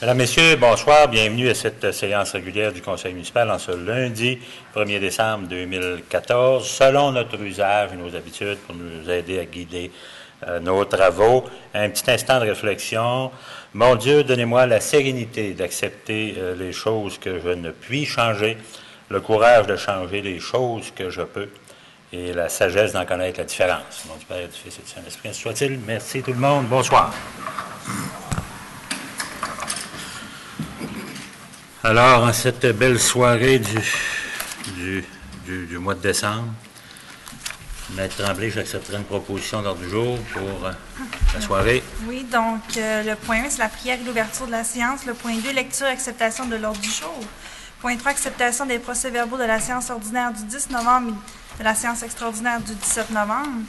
Mesdames, Messieurs, bonsoir. Bienvenue à cette séance régulière du Conseil municipal en ce lundi 1er décembre 2014, selon notre usage et nos habitudes pour nous aider à guider nos travaux. Un petit instant de réflexion. Mon Dieu, donnez-moi la sérénité d'accepter les choses que je ne puis changer, le courage de changer les choses que je peux et la sagesse d'en connaître la différence. Mon Dieu, Père, du Fils et du Saint-Esprit, ainsi soit-il. Merci tout le monde. Bonsoir. Alors, en cette belle soirée du mois de décembre, Maître Tremblay, j'accepterai une proposition d'ordre du jour pour la soirée. Oui, donc le point 1, c'est la prière et l'ouverture de la séance. Le point 2, lecture et acceptation de l'ordre du jour. Point 3, acceptation des procès-verbaux de la séance ordinaire du 10 novembre et de la séance extraordinaire du 17 novembre.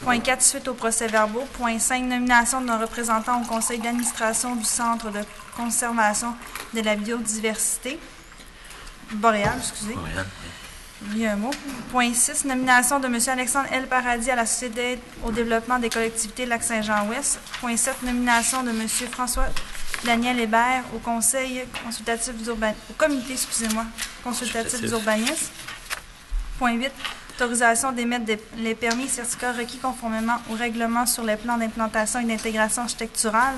Point 4, suite aux procès-verbaux. Point 5, nomination de nos représentants au conseil d'administration du Centre de conservation de la biodiversité boréale, excusez. Boréale. Il y a un mot. Point 6, nomination de M. Alexandre L. Paradis à la Société d'aide au développement des collectivités Lac-Saint-Jean-Ouest. Point 7, nomination de M. François Daniel Hébert au Conseil consultatif au comité, consultatif d'urbanisme. Point 8, autorisation d'émettre les permis et certificats requis conformément au règlement sur les plans d'implantation et d'intégration architecturale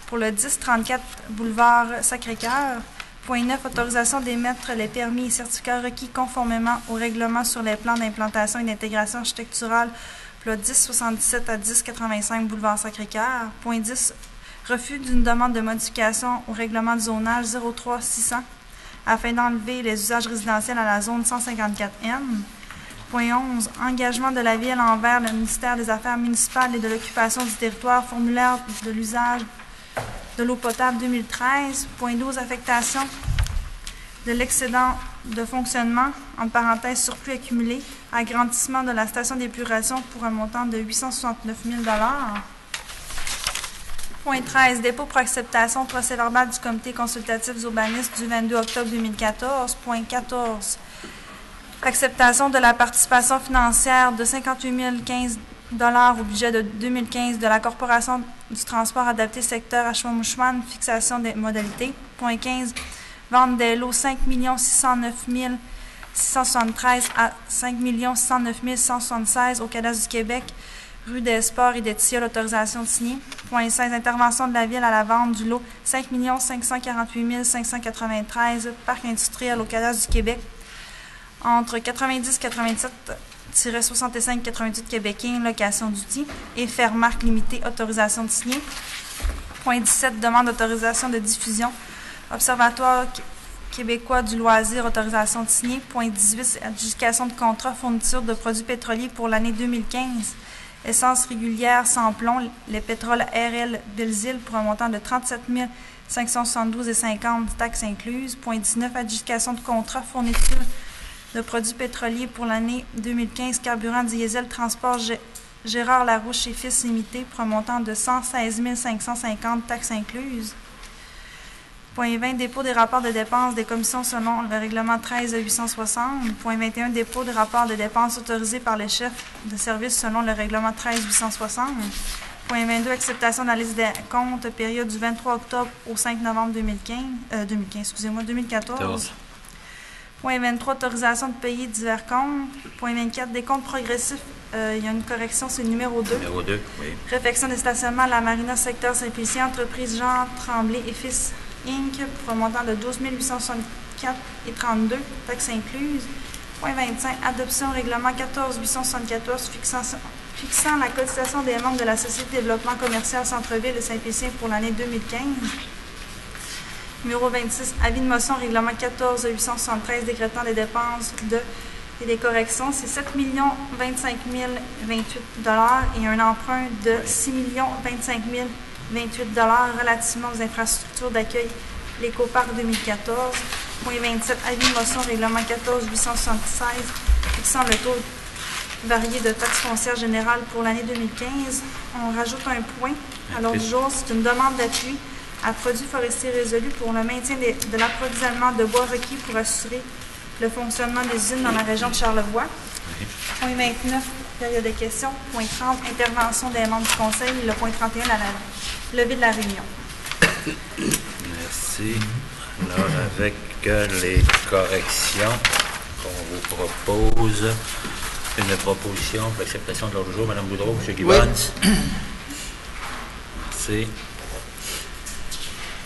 pour le 1034 boulevard Sacré-Cœur. Point 9, autorisation d'émettre les permis et certificats requis conformément au règlement sur les plans d'implantation et d'intégration architecturale pour le 1077 à 1085 boulevard Sacré-Cœur. Point 10, refus d'une demande de modification au règlement de zonage 03600 afin d'enlever les usages résidentiels à la zone 154N. Point 11, engagement de la Ville envers le ministère des Affaires municipales et de l'occupation du territoire, formulaire de l'usage de l'eau potable 2013. Point 12, affectation de l'excédent de fonctionnement, entre parenthèses surplus accumulé, agrandissement de la station d'épuration pour un montant de 869 000 $. Point 13, dépôt pour acceptation procès-verbal du comité consultatif d'urbanisme du 22 octobre 2014. Point 14, acceptation de la participation financière de 58 015 $ au budget de 2015 de la Corporation du transport adapté secteur Ashwaubenon, fixation des modalités. Point 15, vente des lots 5 609 673 à 5 609 176 au cadastre du Québec, rue des Sports et des Tilleuls, autorisation signée. Point 16, intervention de la Ville à la vente du lot 5 548 593 parc industriel au cadastre du Québec, entre 90-87 65-88 Québécois, location d'outils, et Fairmark Limité, autorisation de signer. Point 17, demande d'autorisation de diffusion. Observatoire québécois du loisir, autorisation de signer. Point 18, adjudication de contrat fourniture de produits pétroliers pour l'année 2015. Essence régulière sans plomb, les pétroles RL Belzile pour un montant de 37 572,50 taxes incluses. Point 19, adjudication de contrat fourniture de produits pétroliers pour l'année 2015, carburant diesel, transport Gérard Larouche et Fils limité pour un montant de 116 550 taxes incluses. Point 20, dépôt des rapports de dépenses des commissions selon le règlement 13-860. Point 21, dépôt des rapports de dépenses autorisés par les chefs de service selon le règlement 13-860. Point 22, acceptation de la liste des comptes période du 23 octobre au 5 novembre 2014. Point 23, autorisation de payer divers comptes. Point 24, décompte progressif. Il y a une correction, c'est le numéro 2. Numéro 2, oui. Réfection des stationnements à la Marina secteur Saint-Félicien, entreprise Jean Tremblay et Fils Inc. pour un montant de 12 864,32, taxes incluses. Point 25, adoption règlement 14-874 fixant la cotisation des membres de la Société de développement commercial Centre-Ville de Saint-Félicien pour l'année 2015. Numéro 26, avis de motion, règlement 14-873 décrétant des dépenses et des corrections, c'est 7 025 028 $ et un emprunt de 6 025 028 $ relativement aux infrastructures d'accueil l'Écoparc 2014. Point 27, avis de motion, règlement 14-876 fixant le taux varié de taxes foncières générales pour l'année 2015. On rajoute un point à l'ordre du jour, c'est une demande d'appui à produits forestiers résolus pour le maintien de l'approvisionnement de bois requis pour assurer le fonctionnement des usines dans la région de Charlevoix. Point 29, période de questions. Point 30, intervention des membres du Conseil. Et le point 31, la levée de la réunion. Merci. Alors, avec les corrections qu'on vous propose, une proposition pour l'acceptation de l'ordre du jour. Mme Boudreau, M. Gibbons. Oui. Merci.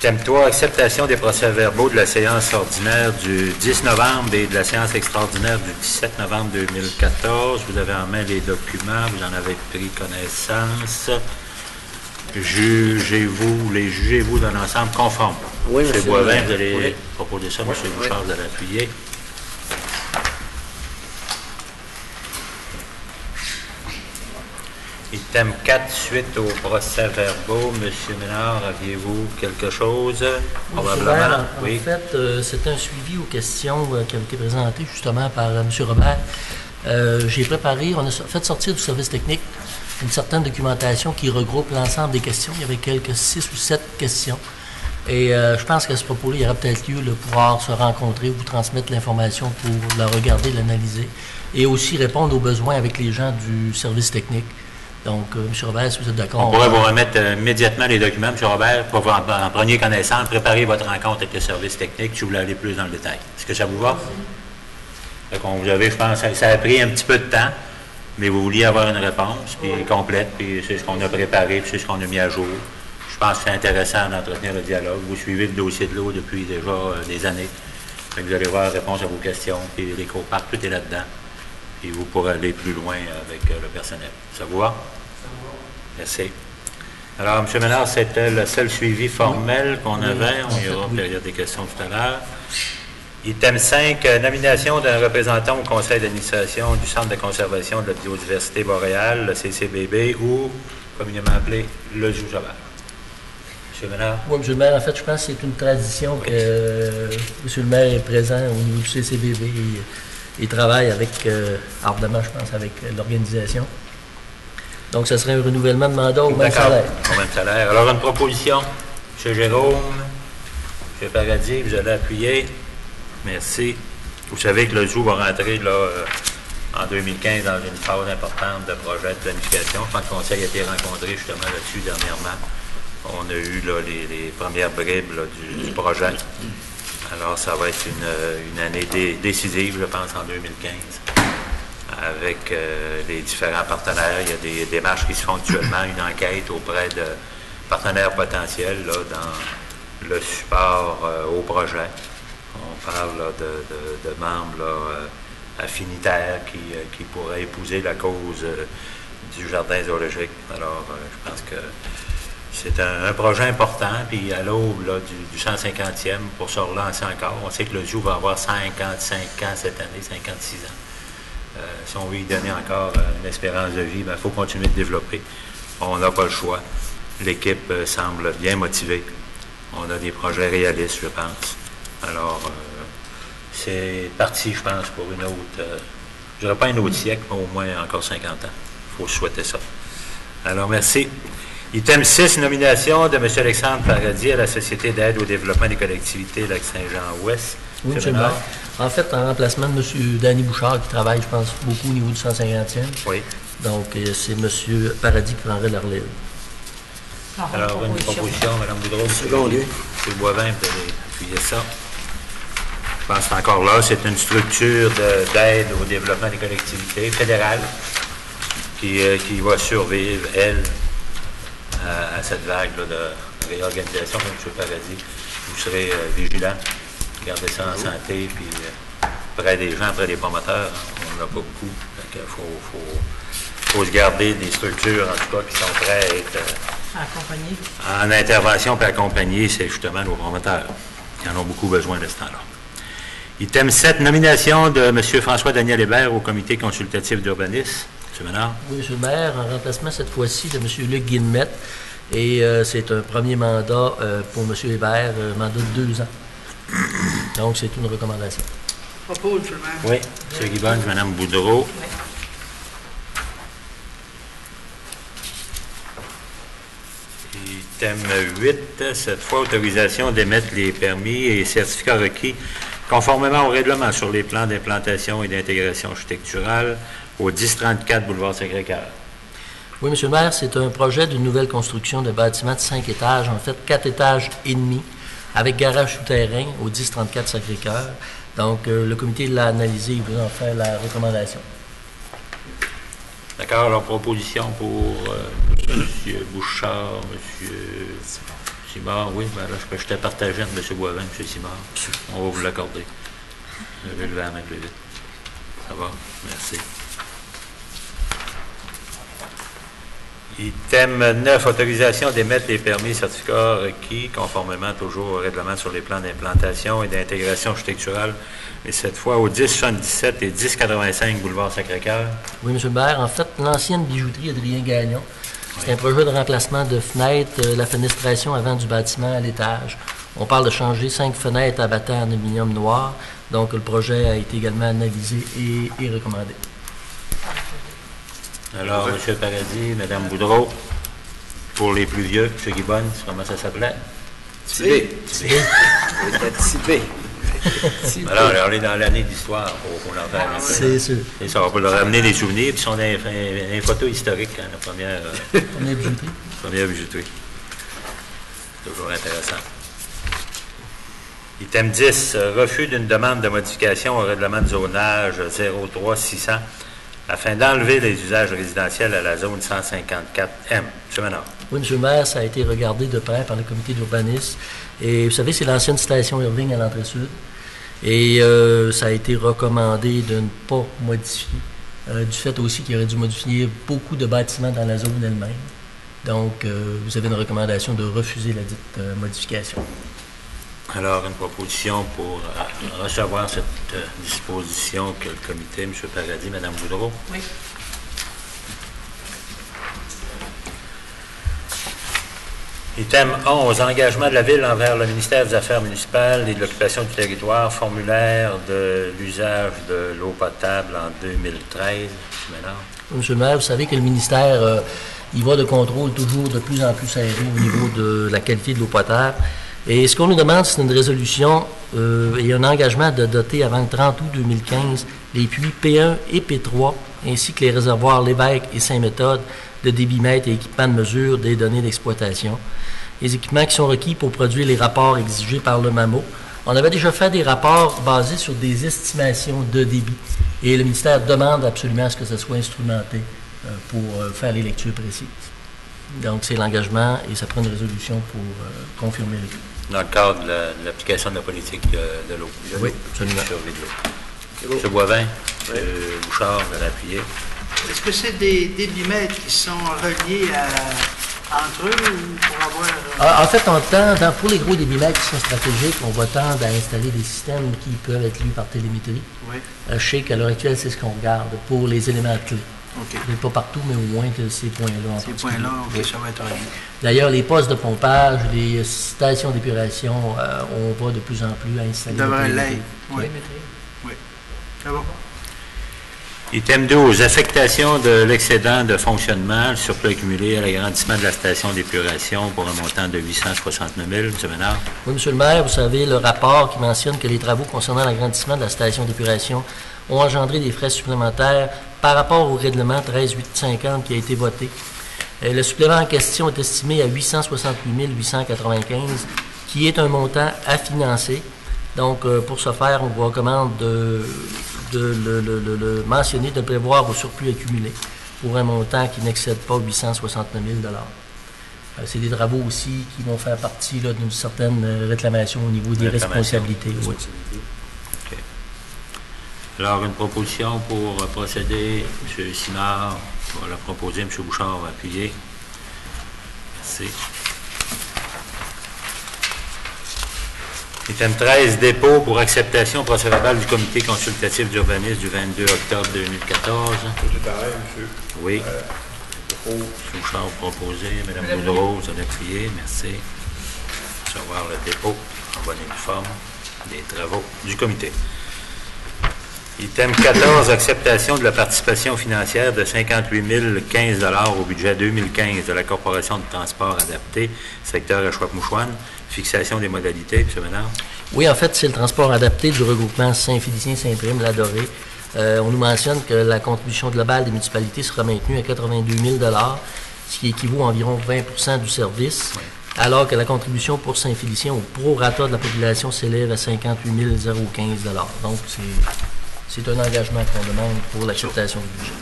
Thème 3, acceptation des procès-verbaux de la séance ordinaire du 10 novembre et de la séance extraordinaire du 17 novembre 2014. Vous avez en main les documents, vous en avez pris connaissance. Jugez-vous dans l'ensemble conforme. Oui, M. monsieur. Boivin, vous allez Oui. proposer ça. Oui, M. oui. Bouchard, vous allez appuyer. Item 4, suite aux procès-verbaux. M. Ménard, aviez-vous quelque chose? Probablement. En fait, c'est un suivi aux questions qui ont été présentées justement par M. Robert. J'ai préparé, on a fait sortir du service technique une certaine documentation qui regroupe l'ensemble des questions. Il y avait quelques 6 ou 7 questions. Et je pense qu'à ce propos-là, il y aura peut-être lieu de pouvoir se rencontrer ou vous transmettre l'information pour la regarder, l'analyser et aussi répondre aux besoins avec les gens du service technique. Donc, M. Robert, si vous êtes d'accord... On pourrait vous remettre immédiatement les documents, M. Robert, pour vous en preniez connaissance, préparer votre rencontre avec le service technique si vous voulez aller plus dans le détail. Est-ce que ça vous va? Vous avez, je pense, ça a pris un petit peu de temps, mais vous vouliez avoir une réponse, puis complète, puis c'est ce qu'on a préparé, puis c'est ce qu'on a mis à jour. Je pense que c'est intéressant d'entretenir le dialogue. Vous suivez le dossier de l'eau depuis déjà des années. Donc, vous allez voir réponse à vos questions, puis les coparts, tout est là-dedans. Et vous pourrez aller plus loin avec le personnel. Ça vous va? Merci. Alors, M. Ménard, c'était le seul suivi formel qu'on avait. On y aura une période des questions tout à l'heure. Item 5, nomination d'un représentant au conseil d'administration du Centre de conservation de la biodiversité boréale, le CCBB, ou communément appelé le Zoo Sauvage. M. Ménard? Oui, M. le maire, en fait, je pense que c'est une tradition que M. le maire est présent au niveau du CCBB. Il travaille avec, ardemment, je pense, avec l'organisation. Donc, ce serait un renouvellement de mandat au même salaire. Au même salaire. Alors, une proposition. M. Jérôme, M. Paradis, vous allez appuyer. Merci. Vous savez que le zoo va rentrer là, en 2015 dans une phase importante de projet de planification. Je pense que le conseil a été rencontré justement là-dessus dernièrement. On a eu là, les premières bribes là, du projet. Alors, ça va être une année décisive, je pense, en 2015, avec les différents partenaires. Il y a des démarches qui se font actuellement, une enquête auprès de partenaires potentiels là, dans le support au projet. On parle là, de membres là, affinitaires qui pourraient épouser la cause du jardin zoologique. Alors, je pense que c'est un projet important, puis à l'aube du 150e, pour se relancer encore, on sait que le zoo va avoir 55 ans cette année, 56 ans. Si on veut y donner encore une espérance de vie, il faut continuer de développer. On n'a pas le choix. L'équipe semble bien motivée. On a des projets réalistes, je pense. Alors, c'est parti, je pense, pour une autre, je dirais pas un autre siècle, mais au moins encore 50 ans. Il faut souhaiter ça. Alors, merci. Item 6, nomination de M. Alexandre Paradis à la Société d'aide au développement des collectivités Lac-Saint-Jean-Ouest. Oui, M. le maire. En fait, en remplacement de M. Danny Bouchard, qui travaille, je pense, beaucoup au niveau du 150e. Oui. Donc, c'est M. Paradis qui prendrait la relève. Alors, une proposition, Mme Boudreau, M. Boivin, vous allez appuyer ça. Je pense qu'encore là, c'est une structure d'aide au développement des collectivités fédérales qui va survivre, elle, à cette vague là, de réorganisation. Comme M. Paradis, vous serez vigilant, gardez ça en santé, puis près des gens, près des promoteurs, on n'en a pas beaucoup. Il faut se garder des structures, en tout cas, qui sont prêtes à être en intervention et accompagner, c'est justement nos promoteurs qui en ont beaucoup besoin de ce temps-là. Item 7, nomination de M. François-Daniel Hébert au comité consultatif d'urbanisme. M. Ménard. Oui, M. le maire, en remplacement cette fois-ci de M. Luc Guillemette. Et c'est un premier mandat pour M. Hébert, mandat de 2 ans. Donc, c'est une recommandation. Propose, M. le maire. Oui, M. Gibbons, Mme Boudreau. Oui. Item 8, cette fois, autorisation d'émettre les permis et certificats requis conformément au règlement sur les plans d'implantation et d'intégration architecturale au 1034 boulevard Sacré-Cœur. Oui, M. le maire, c'est un projet d'une nouvelle construction de bâtiment de 5 étages, en fait 4 étages et demi, avec garage souterrain au 1034 Sacré-Cœur. Donc, le comité l'a analysé et vous en fait la recommandation. D'accord. Alors, proposition pour M. Bouchard, M. Simard. Oui, ben là, je t'ai partagé entre M. Boivin et M. Simard. On va vous l'accorder. Je vais lever la main plus vite. Ça va? Merci. Item 9, autorisation d'émettre les permis certificats requis, conformément toujours au règlement sur les plans d'implantation et d'intégration architecturale, et cette fois au 1077 et 1085 boulevard Sacré-Cœur. Oui, M. le maire. En fait, l'ancienne bijouterie Adrien Gagnon, c'est un projet de remplacement de fenêtres, la fenestration avant du bâtiment à l'étage. On parle de changer 5 fenêtres abattées en aluminium noir, donc le projet a été également analysé et recommandé. Alors, M. Paradis, Mme Boudreau, pour les plus vieux, M. Gibbons, comment ça s'appelait? Tibé. Tibé. Alors, on est dans l'année d'histoire pour l'enfer. C'est sûr. Et ça, on peut leur ramener des souvenirs, puis on a une photo historique, hein, la première bijouterie. Première bijouterie. Toujours intéressant. Item 10, refus d'une demande de modification au règlement de zonage 03600 afin d'enlever les usages résidentiels à la zone 154M. M. Ménard. Oui, M. le maire, ça a été regardé de près par le comité d'urbanisme. Et vous savez, c'est l'ancienne station Irving à l'entrée sud. Et ça a été recommandé de ne pas modifier. Du fait aussi qu'il aurait dû modifier beaucoup de bâtiments dans la zone elle-même. Donc, vous avez une recommandation de refuser la dite modification. Alors, une proposition pour recevoir cette disposition que le comité, M. Paradis, Mme Boudreau. Oui. Item 11, engagement de la Ville envers le ministère des Affaires municipales et de l'occupation du territoire, formulaire de l'usage de l'eau potable en 2013. M. Ménard. Monsieur le maire, vous savez que le ministère y va de contrôle toujours de plus en plus serré au niveau de la qualité de l'eau potable. Et ce qu'on nous demande, c'est une résolution et un engagement de doter avant le 30 août 2015 les puits P1 et P3, ainsi que les réservoirs Lévesque et Saint-Méthode de débitmètre et équipements de mesure des données d'exploitation. Les équipements qui sont requis pour produire les rapports exigés par le MAMO. On avait déjà fait des rapports basés sur des estimations de débit. Et le ministère demande absolument à ce que ce soit instrumenté pour faire les lectures précises. Donc, c'est l'engagement et ça prend une résolution pour confirmer le tout. Dans le cadre de l'application de la politique de l'eau. Oui, absolument. M. Boivin, M. Bouchard, vous allez appuyer. Est-ce que c'est des débitmètres qui sont reliés entre eux ou pour avoir... En fait, on tend, pour les gros débitmètres qui sont stratégiques, on va tendre à installer des systèmes qui peuvent être lus par télémétrie. Oui. Je sais qu'à l'heure actuelle, c'est ce qu'on regarde pour les éléments clés. OK. Pas partout, mais au moins que ces points-là. Ces points-là, OK, oui. Ça va être relié. D'ailleurs, les postes de pompage, les stations d'épuration, on va de plus en plus à installer. Devrait l'être. Oui. Oui. Ça va. Item 12, affectation de l'excédent de fonctionnement, le surplus accumulé à l'agrandissement de la station d'épuration pour un montant de 869 000. M. Ménard. Oui, M. le maire, vous savez, le rapport qui mentionne que les travaux concernant l'agrandissement de la station d'épuration ont engendré des frais supplémentaires par rapport au règlement 13-850 qui a été voté. Le supplément en question est estimé à 868 895, qui est un montant à financer. Donc, pour ce faire, on vous recommande de le mentionner, de le prévoir au surplus accumulé pour un montant qui n'excède pas 869 000 C'est des travaux aussi qui vont faire partie d'une certaine réclamation au niveau des responsabilités. Oui. Okay. Alors, une proposition pour procéder, M. Simard, on va la proposer, M. Bouchard va appuyer. Merci. Item 13, dépôt pour acceptation procès-verbal du comité consultatif d'urbanisme du 22 octobre 2014. C'est pareil, monsieur. Oui. M. Bouchard proposé, Mme Boudreau, vous avez appuyé, merci. Recevoir le dépôt en bonne et due forme des travaux du comité. Item 14, acceptation de la participation financière de 58 015 au budget 2015 de la Corporation de transport adapté, secteur Achouac-Mouchouane. Fixation des modalités, M. Ménard. Oui, en fait, c'est le transport adapté du regroupement Saint-Félicien-Saint-Prime-La-Dorée. On nous mentionne que la contribution globale des municipalités sera maintenue à 82 000 ce qui équivaut à environ 20 du service. alors que la contribution pour Saint-Félicien au prorata de la population s'élève à 58 015 $. Donc, c'est un engagement qu'on demande pour l'acceptation du budget.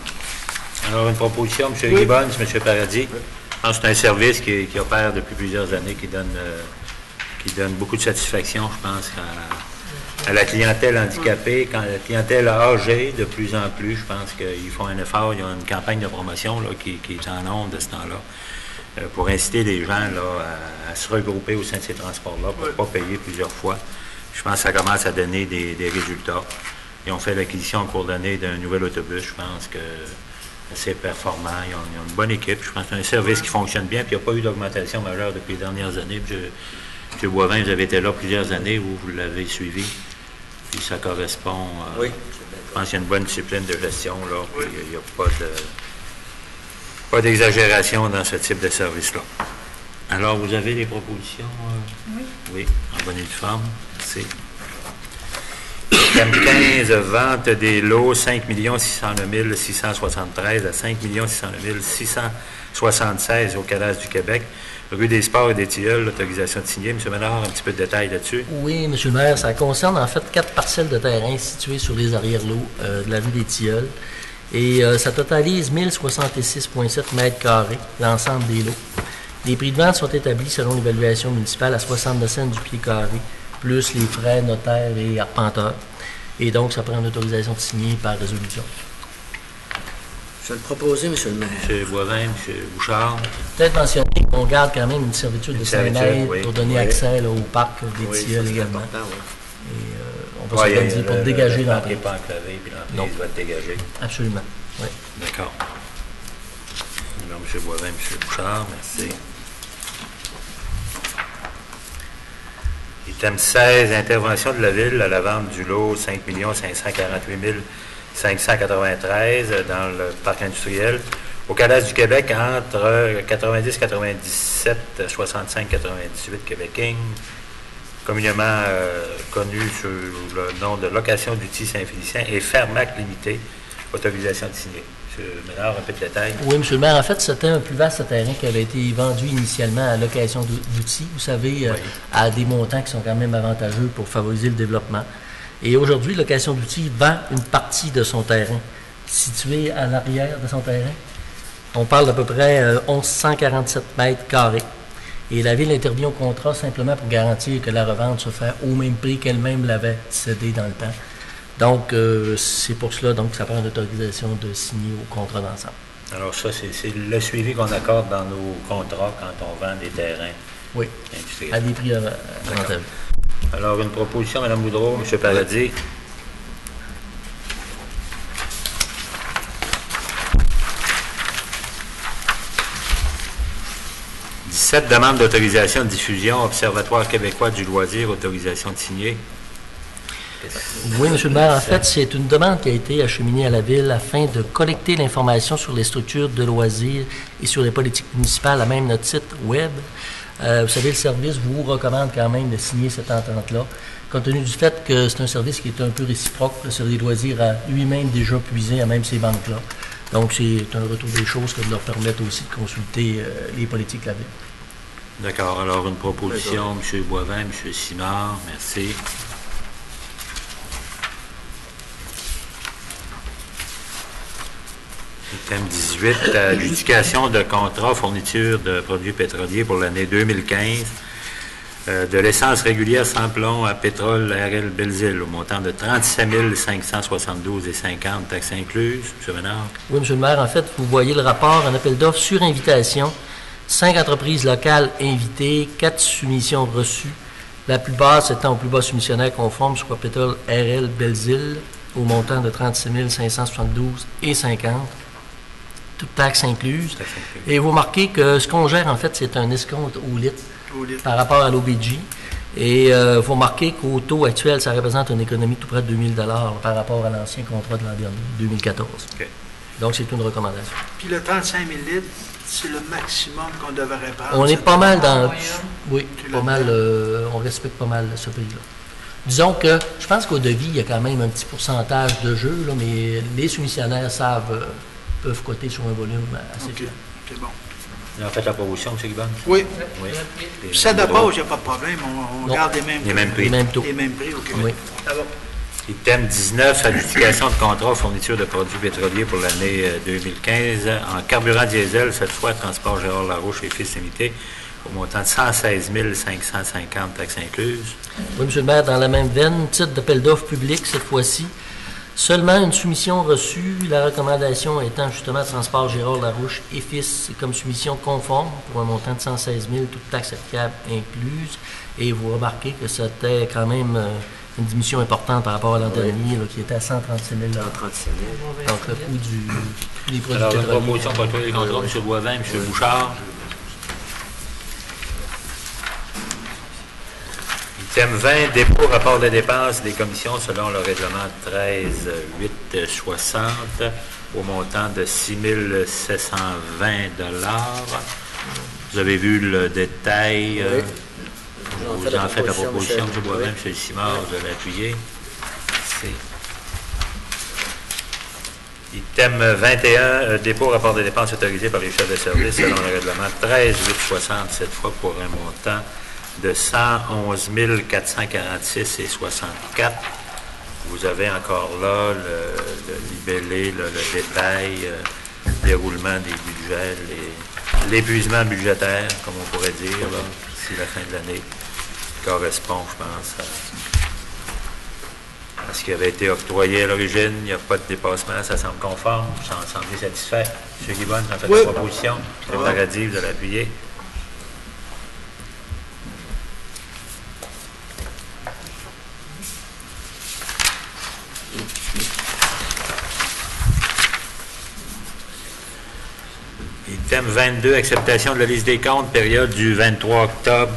Alors, une proposition, M. Gibbons, M. Paradis. Je pense que c'est un service qui opère depuis plusieurs années, qui donne beaucoup de satisfaction, je pense, à la clientèle handicapée, quand la clientèle âgée, de plus en plus, je pense qu'ils font un effort, il y a une campagne de promotion là, qui est en onde de ce temps-là, pour inciter les gens là, à se regrouper au sein de ces transports-là, pour ne pas payer plusieurs fois. Je pense que ça commence à donner des résultats. Ils ont fait l'acquisition en cours d'année d'un nouvel autobus, je pense que c'est performant, ils ont une bonne équipe, je pense que c'est un service qui fonctionne bien, puis il n'y a pas eu d'augmentation majeure depuis les dernières années. M. Boivin, vous avez été là plusieurs années où vous l'avez suivi, puis ça correspond. Oui. Je pense qu'il y a une bonne discipline de gestion, là, puis il n'y a pas d'exagération dans ce type de service-là. Alors, vous avez des propositions? Oui. Oui, en bonne et due forme. Merci. Thème 15, vente des lots 5 609 673 à 5 609 676 au Cadastre du Québec. Rue des Sports et des Tilleuls, l'autorisation de signer. M. Ménard, un petit peu de détails là-dessus. Oui, M. le maire, ça concerne en fait 4 parcelles de terrain situées sur les arrière-lots de la rue des Tilleuls. Et ça totalise 1066,7 mètres carrés, l'ensemble des lots. Les prix de vente sont établis selon l'évaluation municipale à 69 cents du pied carré, plus les frais notaires et arpenteurs. Et donc, ça prend une autorisation de signer par résolution. Je vais le proposer, M. le maire. M. Boivin, M. Bouchard. Peut-être mentionner qu'on garde quand même une servitude de 5 mètres oui. pour donner accès là, au parc des Tilleuls également. Oui. Et on peut s'organiser pour dégager l'entrée. l'entrée. n'est pas enclavé, puis l'entrée doit être dégagée. Absolument, oui. D'accord. Alors, M. Boivin, M. Bouchard, merci. Item 16, intervention de la Ville à la vente du lot 5 548 593 dans le parc industriel au Cadastre du Québec entre 90 97 65 98 Québec King, communément connu sous le nom de Location d'outils Saint-Félicien et Fermac Limité, autorisation de signer. M. Ménard, un peu de détails. Oui, M. le maire, en fait, c'était un plus vaste terrain qui avait été vendu initialement à location d'outils, vous savez, à des montants qui sont quand même avantageux pour favoriser le développement. Et aujourd'hui, Location d'outils vend une partie de son terrain, situé à l'arrière de son terrain. On parle d'à peu près 1147 mètres carrés. Et la Ville intervient au contrat simplement pour garantir que la revente se fait au même prix qu'elle-même l'avait cédé dans le temps. Donc, c'est pour cela donc, que ça prend une autorisation de signer au contrat d'ensemble. Alors ça, c'est le suivi qu'on accorde dans nos contrats quand on vend des terrains industriels. À des prix avantageux. Alors, une proposition, Mme Boudreau, M. Paradis. « 17 demandes d'autorisation de diffusion, Observatoire québécois du loisir, autorisation de signer. » Oui, M. le maire, en fait, c'est une demande qui a été acheminée à la Ville afin de collecter l'information sur les structures de loisirs et sur les politiques municipales à même notre site web. Vous savez, le service vous recommande quand même de signer cette entente-là, compte tenu du fait que c'est un service qui est un peu réciproque. Le service des loisirs a lui-même déjà puisé à même ces banques-là. Donc, c'est un retour des choses que de leur permettre aussi de consulter les politiques de la Ville. D'accord. Alors, une proposition, M. Boivin, M. Simard, merci. Item 18, adjudication de contrat fourniture de produits pétroliers pour l'année 2015 de l'essence régulière sans plomb à pétrole RL Belzile au montant de 37 572,50 taxes incluses. M. Ménard. Oui, M. le maire, en fait, vous voyez le rapport, un appel d'offres sur invitation, 5 entreprises locales invitées, 4 soumissions reçues, la plus basse étant au plus bas soumissionnaire conforme, soit pétrole RL Belzile au montant de 37 572,50. Toutes taxes incluses. Et vous remarquez que ce qu'on gère, en fait, c'est un escompte au litre par rapport à l'OBJ. Et vous remarquez qu'au taux actuel, ça représente une économie tout près de 2 000 $ par rapport à l'ancien contrat de l'an dernier, 2014. Okay. Donc, c'est une recommandation. Puis le 35 000 litres, c'est le maximum qu'on devrait prendre. On est pas mal dans... Oui, pas mal. On respecte pas mal ce prix-là. Disons que, je pense qu'au devis, il y a quand même un petit pourcentage de jeu, là, mais les soumissionnaires peuvent coter sur un volume assez faible. C'est bon. Vous avez fait la proposition, M. Guibon? Oui. Oui. Ça de base, il n'y a pas de problème. On Non. garde les mêmes Les mêmes prix. Les mêmes taux. Les mêmes prix au Québec. Oui. Ça va. Item 19, adjudication de contrat fourniture de produits pétroliers pour l'année 2015 en carburant diesel, cette fois Transport Gérard Larouche et Fils Limité, au montant de 116 550 taxes incluses. Oui, M. le maire, dans la même veine, titre d'appel d'offres public cette fois-ci. Seulement une soumission reçue, la recommandation étant justement Transport Gérard Larouche et Fils comme soumission conforme pour un montant de 116 000, toutes taxes applicables incluses. Et vous remarquez que c'était quand même une diminution importante par rapport à l'an dernier, là, qui était à 136 000 136 000. Donc, le coût des produits Alors, une pétroliers. proposition pour tous les contrats, M. Boivin, M. Bouchard. Item 20, dépôt rapport de dépenses des commissions selon le règlement 13.8.60 au montant de 6 720 $. Vous avez vu le détail. Oui. Vous en faites la proposition, M. Boivin, Oui. M. Simard, vous avez appuyé. C'est... Item 21, dépôt rapport de dépenses autorisé par les chefs de service selon le règlement 13.8.60, cette fois pour un montant de 111 446 et 64. Vous avez encore là le libellé, le détail, le déroulement des budgets, l'épuisement budgétaire, comme on pourrait dire, là, si la fin de l'année correspond, je pense, à ce qui avait été octroyé à l'origine. Il n'y a pas de dépassement, ça semble conforme, vous en semblez satisfait. M. Guibon, vous en faites Oui. la proposition. M. Paradis, vous allez appuyer. Item 22, acceptation de la liste des comptes, période du 23 octobre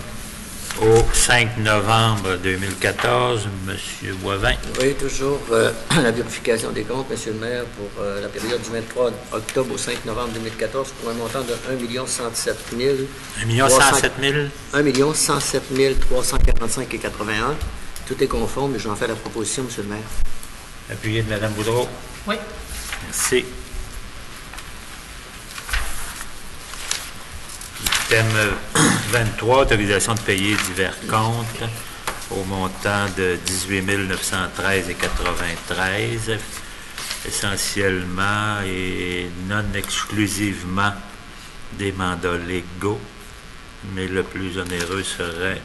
au 5 novembre 2014. Monsieur Boivin. Oui, toujours la vérification des comptes, Monsieur le maire, pour la période du 23 octobre au 5 novembre 2014 pour un montant de 1 107 000. 1 107 000. 1 107 345 et 81. Tout est conforme et j'en fais la proposition, Monsieur le maire. Appuyé de Mme Boudreau. Oui. Merci. Item 23, autorisation de payer divers comptes au montant de 18 913 et 93, essentiellement et non exclusivement des mandats légaux, mais le plus onéreux serait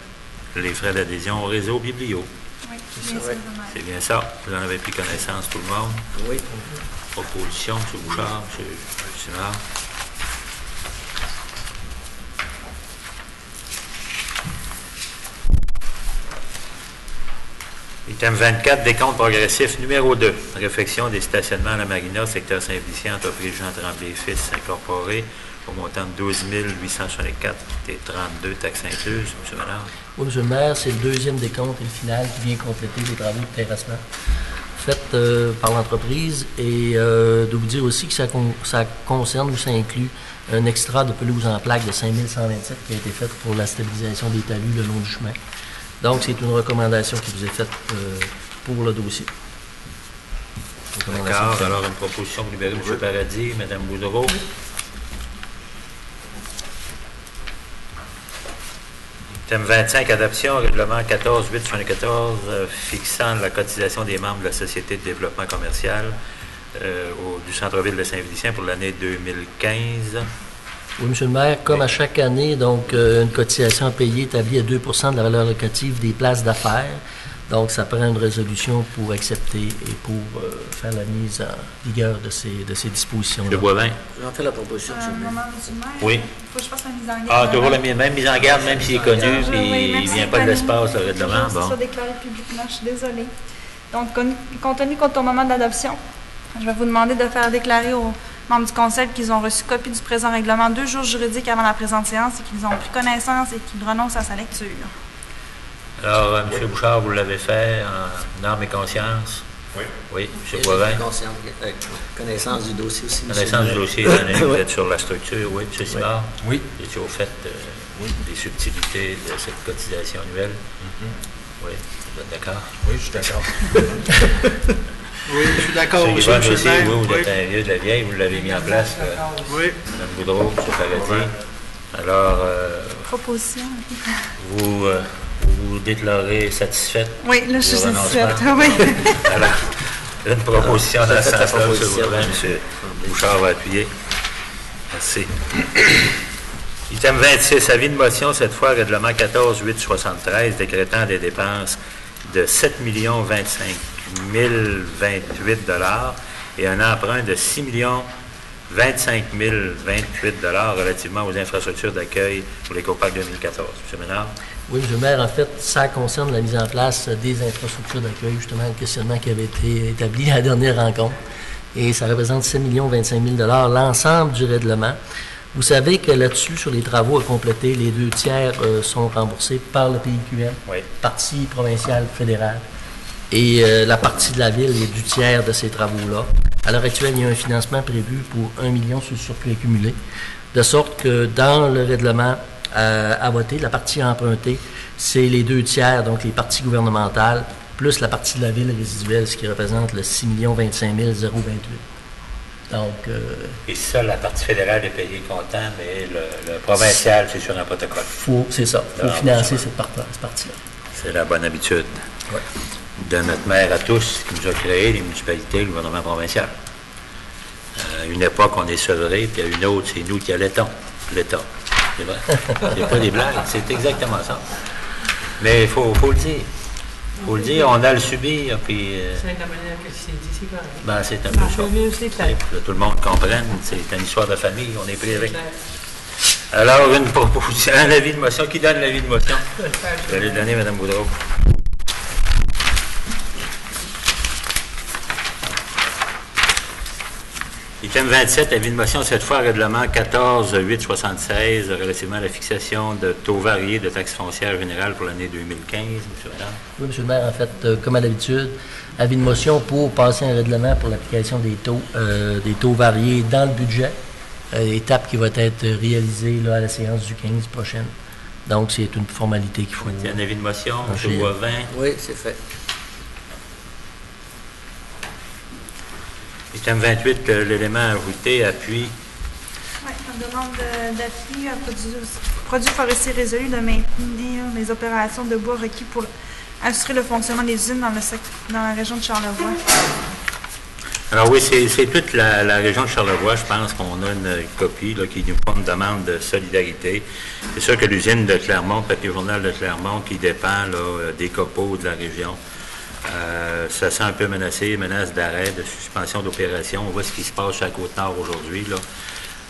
les frais d'adhésion au réseau biblio. Oui, C'est bien vrai. sûr, le maire. C'est bien ça. Vous en avez pris connaissance, tout le monde. Oui. Proposition, M. Bouchard, M. Simard. Item 24, décompte progressif numéro 2. Réfection des stationnements à la Marina, secteur Saint-Félicien, entreprise Jean Tremblay Fils incorporé, au montant de 12 864 et 32 taxes incluses. M. Ménard. Oui, M. le maire, c'est le deuxième décompte et le final qui vient compléter les travaux de terrassement faits par l'entreprise. Et de vous dire aussi que ça concerne ou ça inclut un extra de pelouse en plaque de 5 127 qui a été fait pour la stabilisation des talus le long du chemin. Donc, c'est une recommandation qui vous est faite pour le dossier. D'accord. Alors, une proposition pour libérer M. Paradis, Mme Boudreau. Thème 25, adoption, règlement 14.8.74, fixant la cotisation des membres de la Société de développement commercial du centre-ville de Saint-Félicien pour l'année 2015. Oui, M. le maire, comme à chaque année, donc une cotisation à payer établie à 2 de la valeur locative des places d'affaires. Donc, ça prend une résolution pour accepter et pour faire la mise en vigueur de ces dispositions-là. M. Boivin. J'en fais la proposition, Monsieur le maire. Moment, monsieur le maire. Oui. Il faut que je fasse la mise en garde. Ah, toujours la même mise en garde, même s'il est connu, Oui, puis même il ne si vient c'est pas de connu. l'espace, le règlement. Je veux que ce Bon. soit déclaré publiquement, je suis désolée. Donc, compte tenu qu'au moment de l'adoption, je vais vous demander de faire déclarer aux membres du Conseil qu'ils ont reçu copie du présent règlement 2 jours juridiques avant la présente séance et qu'ils ont pris connaissance et qu'ils renoncent à sa lecture. Alors, M. Bouchard, vous l'avez fait en âme et conscience? Oui. Oui, M. Boivin. Connaissance du dossier aussi, Monsieur Connaissance le du maire. dossier, étant donné que vous Oui. êtes sur la structure, oui. M. Simard? Oui. Vous étiez au fait des subtilités de cette cotisation annuelle? Oui, vous êtes d'accord? Oui, je suis d'accord. Oui, je suis d'accord M. aussi, Guibon Monsieur aussi, le maire. oui, vous Oui. êtes un vieux de la vieille, vous l'avez mis en place. Oui. Mme Boudreau, M. Paradis. Alors, Proposition. vous vous déclarez satisfaite? Oui, là, je suis du satisfaite. renoncement? Oui. Alors, une proposition dans ce sens-là, M. proposition. M. Bouchard va appuyer. Merci. Item 26, avis de motion, cette fois, règlement 14-873, décrétant des dépenses de 7 025 028 et un emprunt de 6 25 028 relativement aux infrastructures d'accueil pour l'Écoparc 2014. M. Ménard? Oui, M. le maire, en fait, ça concerne la mise en place des infrastructures d'accueil, justement, le questionnement qui avait été établi à la dernière rencontre. Et ça représente 7 25 000 l'ensemble du règlement. Vous savez que là-dessus, sur les travaux à compléter, les 2 tiers sont remboursés par le PIQM, Oui. partie provinciale fédérale. Et la partie de la ville est du tiers de ces travaux-là. À l'heure actuelle, il y a un financement prévu pour 1 million sur le surplus accumulé, de sorte que dans le règlement à voter, la partie empruntée, c'est les 2 tiers, donc les parties gouvernementales, plus la partie de la ville résiduelle, ce qui représente le 6 025 028. Donc, Et ça, la partie fédérale est payée comptant, mais le provincial, c'est sur un protocole. c'est ça, il faut financer cette partie-là. C'est la bonne habitude Ouais. de notre maire à tous, qui nous a créé les municipalités, le gouvernement provincial. À une époque, on est sevré, puis à une autre, c'est nous qui allaitons l'État. C'est vrai. C'est pas des blagues, c'est exactement ça. Mais il faut le dire. Il faut le dire, on a le subir, puis... C'est la manière que c'est dit, c'est correct. ben, c'est un peu ça. C'est clair. Que tout le monde comprenne, c'est une histoire de famille, on est pris avec. Alors, une proposition, un avis de motion. Qui donne l'avis de motion? Je vais le donner, Mme Boudreau. Item 27, avis de motion, cette fois, règlement 14-876, relativement à la fixation de taux variés de taxes foncières générales pour l'année 2015. M. Madame. Oui, M. le maire, en fait, comme à l'habitude, avis de motion pour passer un règlement pour l'application des taux variés dans le budget, étape qui va être réalisée là, à la séance du 15 prochaine. Donc, c'est une formalité qu'il faut... Il y a un avis de motion, Ensuite. M. Boivin. Oui, c'est fait. Item 28, que l'élément ajouté appuie. Oui, on demande d'appui à produits forestiers résolus de maintenir les opérations de bois requis pour assurer le fonctionnement des usines dans la région de Charlevoix. Alors oui, c'est toute la région de Charlevoix. Je pense qu'on a une copie là, qui nous font une demande de solidarité. C'est sûr que l'usine de Clermont, Papier Journal de Clermont, qui dépend là, des copeaux de la région, ça sent un peu menacé, menace d'arrêt, de suspension d'opération. On voit ce qui se passe sur la Côte-Nord aujourd'hui, là.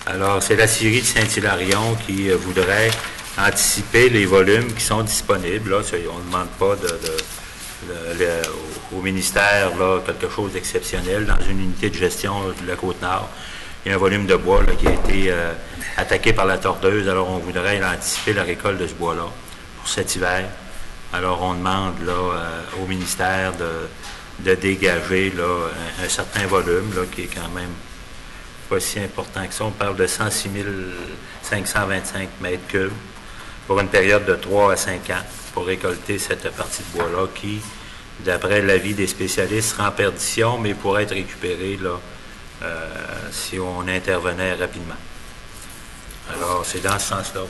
Alors, c'est la scierie de Saint-Hilarion qui voudrait anticiper les volumes qui sont disponibles. Là. On ne demande pas au ministère là, quelque chose d'exceptionnel. Dans une unité de gestion de la Côte-Nord, il y a un volume de bois là, qui a été attaqué par la tordeuse. Alors, on voudrait anticiper la récolte de ce bois-là pour cet hiver. Alors, on demande là, au ministère de dégager là, un certain volume là, qui est quand même pas si important que ça. On parle de 106 525 mètres cubes pour une période de 3 à 5 ans pour récolter cette partie de bois-là qui, d'après l'avis des spécialistes, sera en perdition, mais pourrait être récupérée là, si on intervenait rapidement. Alors, c'est dans ce sens-là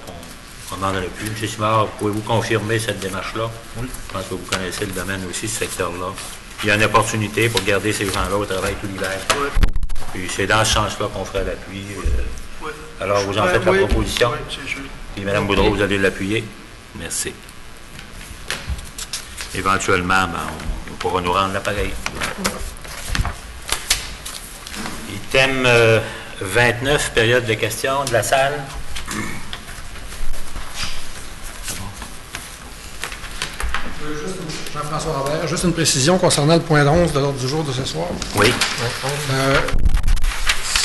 qu'on n'en a plus. M. Simard, pouvez-vous confirmer cette démarche-là? Oui. Je pense que vous connaissez le domaine aussi, ce secteur-là. Il y a une opportunité pour garder ces gens-là au travail tout l'hiver. Oui. Puis c'est dans ce sens-là qu'on ferait l'appui. Oui. Alors, vous en faites la proposition. Oui, c'est sûr. Puis Mme Boudreau, vous allez l'appuyer. Merci. Éventuellement, ben, on pourra nous rendre l'appareil. Item 29, période de questions de la salle. Jean-François Robert, juste une précision concernant le point 11 de l'ordre du jour de ce soir. Oui.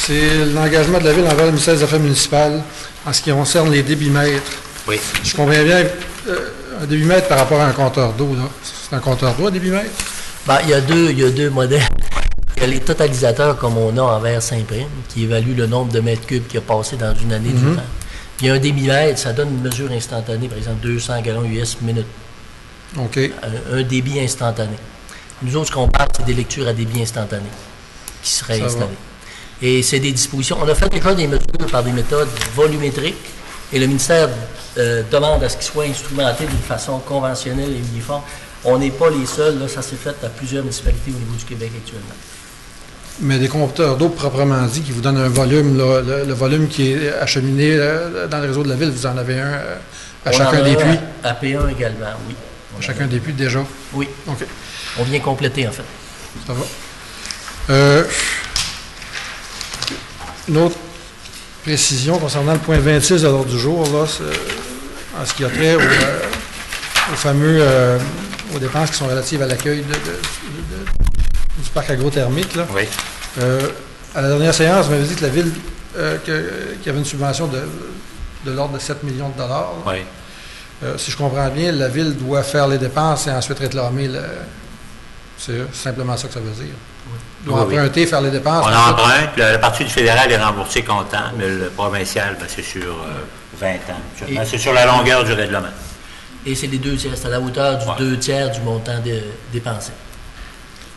C'est l'engagement de la Ville envers le ministère des Affaires municipales en ce qui concerne les débitmètres. Oui. Je comprends bien, un débitmètre par rapport à un compteur d'eau, là. C'est un compteur d'eau, un débitmètre? Ben, il y a deux modèles. Il y a les totalisateurs comme on a envers Saint-Prime, qui évaluent le nombre de mètres cubes qui a passé dans une année durant. Puis un débitmètre, ça donne une mesure instantanée, par exemple 200 gallons US minute. OK. Un débit instantané. Nous autres, ce qu'on parle, c'est des lectures à débit instantané qui seraient installées. Et c'est des dispositions. On a fait déjà des mesures par des méthodes volumétriques Et le ministère demande à ce qu'il soit instrumenté d'une façon conventionnelle et uniforme. On n'est pas les seuls, là, ça s'est fait à plusieurs municipalités au niveau du Québec actuellement. Mais des compteurs d'eau proprement dit qui vous donnent un volume, là, le volume qui est acheminé dans le réseau de la ville, vous en avez un à chacun des puits? À P1 également, oui. À chacun des puits déjà? Oui. OK. On vient compléter, en fait. Ça va. Une autre précision concernant le point 26 de l'ordre du jour, là, en ce qui a trait aux fameux aux dépenses qui sont relatives à l'accueil du parc agrothermique. Là. Oui. À la dernière séance, vous m'avez dit que la ville qu'il y avait une subvention de l'ordre de 7 millions de dollars. Oui. Si je comprends bien, la ville doit faire les dépenses et ensuite réclamer c'est simplement ça que ça veut dire. Oui. Doit emprunter, faire les dépenses. On emprunte, la partie du fédéral est remboursée comptant, mais le provincial, ben, c'est sur 20 ans. C'est sur la longueur du règlement. Et c'est les 2 tiers, c'est à la hauteur du 2 tiers du montant dépensé.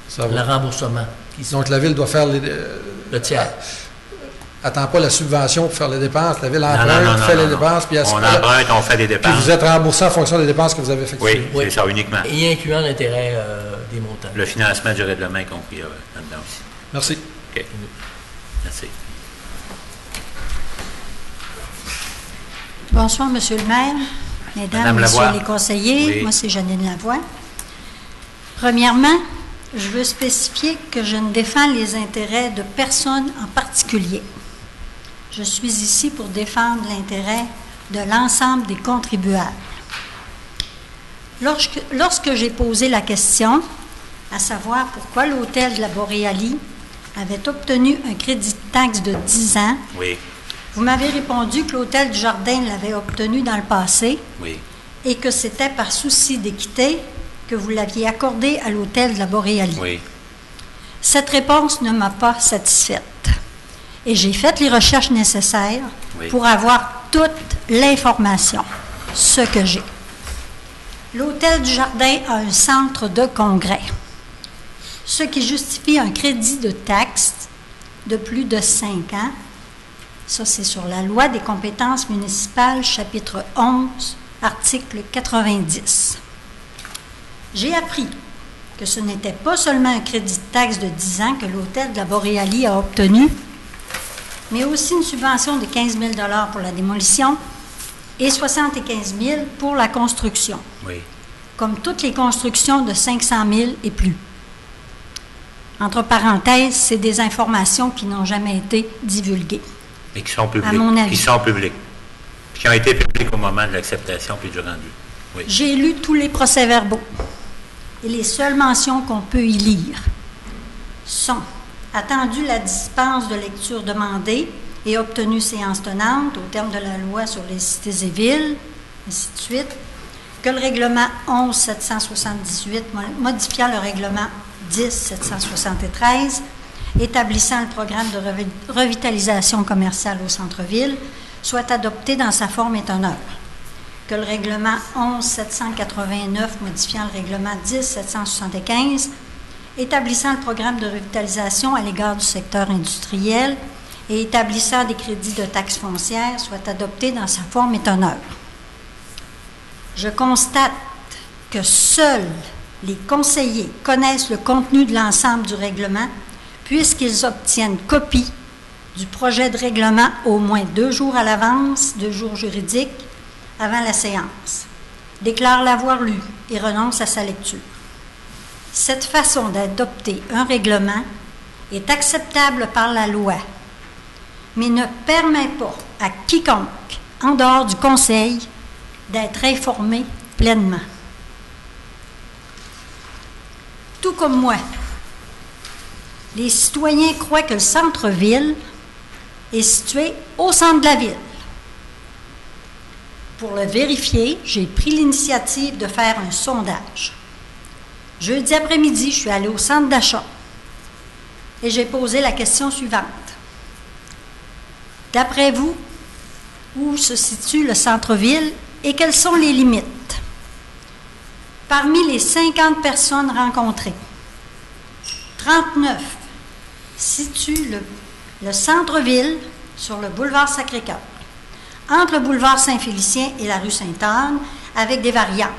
Ça Le va. remboursement. Donc la ville doit faire Le tiers. Attends pas la subvention pour faire les dépenses. La ville emprunte, Non, fait les dépenses, puis on emprunte, on fait des puis dépenses. vous êtes remboursé en fonction des dépenses que vous avez effectuées. Oui, c'est ça, uniquement. Et incluant l'intérêt des montants. Le financement du règlement est compris là-dedans aussi. Merci. OK. Merci. Bonsoir, Monsieur le maire, Mesdames, Madame Messieurs Lavoie. les conseillers. Oui. Moi, c'est Janine Lavoie. Premièrement, je veux spécifier que je ne défends les intérêts de personne en particulier. Je suis ici pour défendre l'intérêt de l'ensemble des contribuables. Lorsque j'ai posé la question, à savoir pourquoi l'hôtel de la Boréalie avait obtenu un crédit de taxe de 10 ans, Oui, vous m'avez répondu que l'hôtel du Jardin l'avait obtenu dans le passé oui. et que c'était par souci d'équité que vous l'aviez accordé à l'hôtel de la Boréalie. Oui. Cette réponse ne m'a pas satisfaite et j'ai fait les recherches nécessaires Oui. pour avoir toute l'information, ce que j'ai. L'hôtel du Jardin a un centre de congrès, ce qui justifie un crédit de taxe de plus de 5 ans. Ça, c'est sur la loi des compétences municipales, chapitre 11, article 90. J'ai appris que ce n'était pas seulement un crédit de taxe de 10 ans que l'hôtel de la Boréalie a obtenu, mais aussi une subvention de 15 000 $ pour la démolition et 75 000 $ pour la construction, Oui. comme toutes les constructions de 500 000 et plus. Entre parenthèses, c'est des informations qui n'ont jamais été divulguées. Et qui sont publics. À mon avis. Qui sont publics. Qui ont été publics au moment de l'acceptation puis du rendu. Oui. J'ai lu tous les procès-verbaux et les seules mentions qu'on peut y lire sont attendu la dispense de lecture demandée et obtenue séance tenante au terme de la loi sur les cités et villes, ainsi de suite, que le règlement 11-778 modifiant le règlement 10-773 établissant le programme de revitalisation commerciale au centre-ville soit adopté dans sa forme et teneur, que le règlement 11-789 modifiant le règlement 10-775 établissant le programme de revitalisation à l'égard du secteur industriel et établissant des crédits de taxes foncières soit adopté dans sa forme et teneur. Je constate que seuls les conseillers connaissent le contenu de l'ensemble du règlement puisqu'ils obtiennent copie du projet de règlement au moins 2 jours à l'avance, 2 jours juridiques, avant la séance, déclarent l'avoir lu et renoncent à sa lecture. Cette façon d'adopter un règlement est acceptable par la loi, mais ne permet pas à quiconque, en dehors du Conseil, d'être informé pleinement. Tout comme moi, les citoyens croient que le centre-ville est situé au centre de la ville. Pour le vérifier, j'ai pris l'initiative de faire un sondage. Jeudi après-midi, je suis allée au centre d'achat et j'ai posé la question suivante. D'après vous, où se situe le centre-ville et quelles sont les limites? Parmi les 50 personnes rencontrées, 39 situent le centre-ville sur le boulevard Sacré-Cœur, entre le boulevard Saint-Félicien et la rue Sainte-Anne, avec des variantes,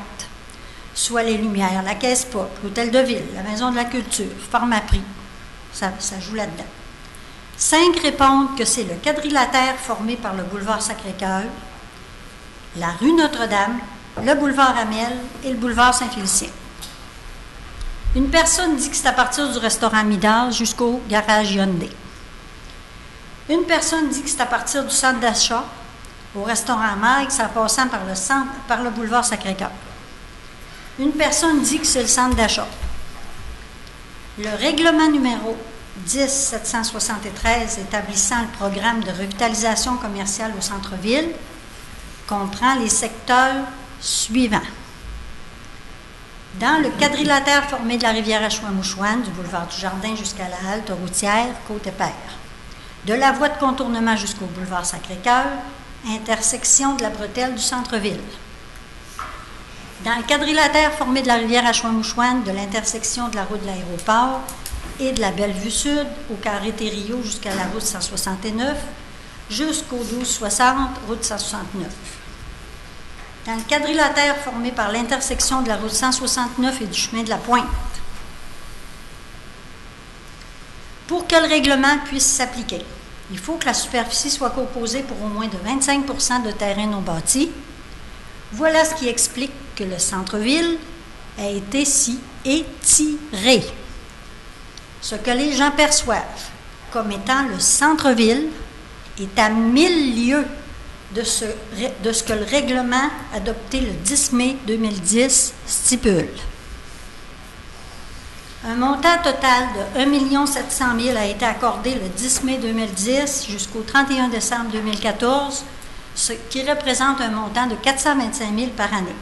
soit les Lumières, la Caisse Pop, l'Hôtel de Ville, la Maison de la Culture, Pharmaprix. Ça joue là-dedans. 5 répondent que c'est le quadrilatère formé par le boulevard Sacré-Cœur, la rue Notre-Dame, le boulevard Amel et le boulevard Saint-Félicien. Une personne dit que c'est à partir du restaurant Midal jusqu'au garage Hyundai. Une personne dit que c'est à partir du centre d'achat au restaurant Mike, en passant par le boulevard Sacré-Cœur. Une personne dit que c'est le centre d'achat. Le règlement numéro 10-773 établissant le programme de revitalisation commerciale au centre-ville comprend les secteurs suivants. Dans le quadrilatère formé de la rivière Achouamouchouane, du boulevard du Jardin jusqu'à la halte routière Côte-Épère, de la voie de contournement jusqu'au boulevard Sacré-Cœur, intersection de la bretelle du centre-ville. Dans le quadrilatère formé de la rivière Achouamouchouane, de l'intersection de la route de l'aéroport et de la Bellevue Sud au carré Thériault jusqu'à la route 169, jusqu'au 1260, route 169. Dans le quadrilatère formé par l'intersection de la route 169 et du chemin de la Pointe. Pour que le règlement puisse s'appliquer, il faut que la superficie soit composée pour au moins de 25% de terrain non bâti. Voilà ce qui explique que le centre-ville a été si étiré. Ce que les gens perçoivent comme étant le centre-ville est à 1000 lieues de ce que le règlement adopté le 10 mai 2010 stipule. Un montant total de 1 700 000 a été accordé le 10 mai 2010 jusqu'au 31 décembre 2014, ce qui représente un montant de 425 000 par année.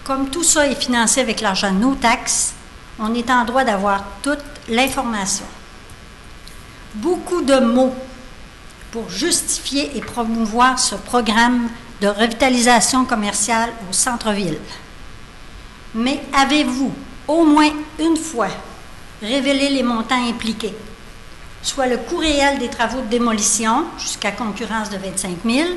Comme tout ça est financé avec l'argent de nos taxes, on est en droit d'avoir toute l'information. Beaucoup de mots pour justifier et promouvoir ce programme de revitalisation commerciale au centre-ville. Mais avez-vous au moins une fois révélé les montants impliqués, soit le coût réel des travaux de démolition, jusqu'à concurrence de 25 000,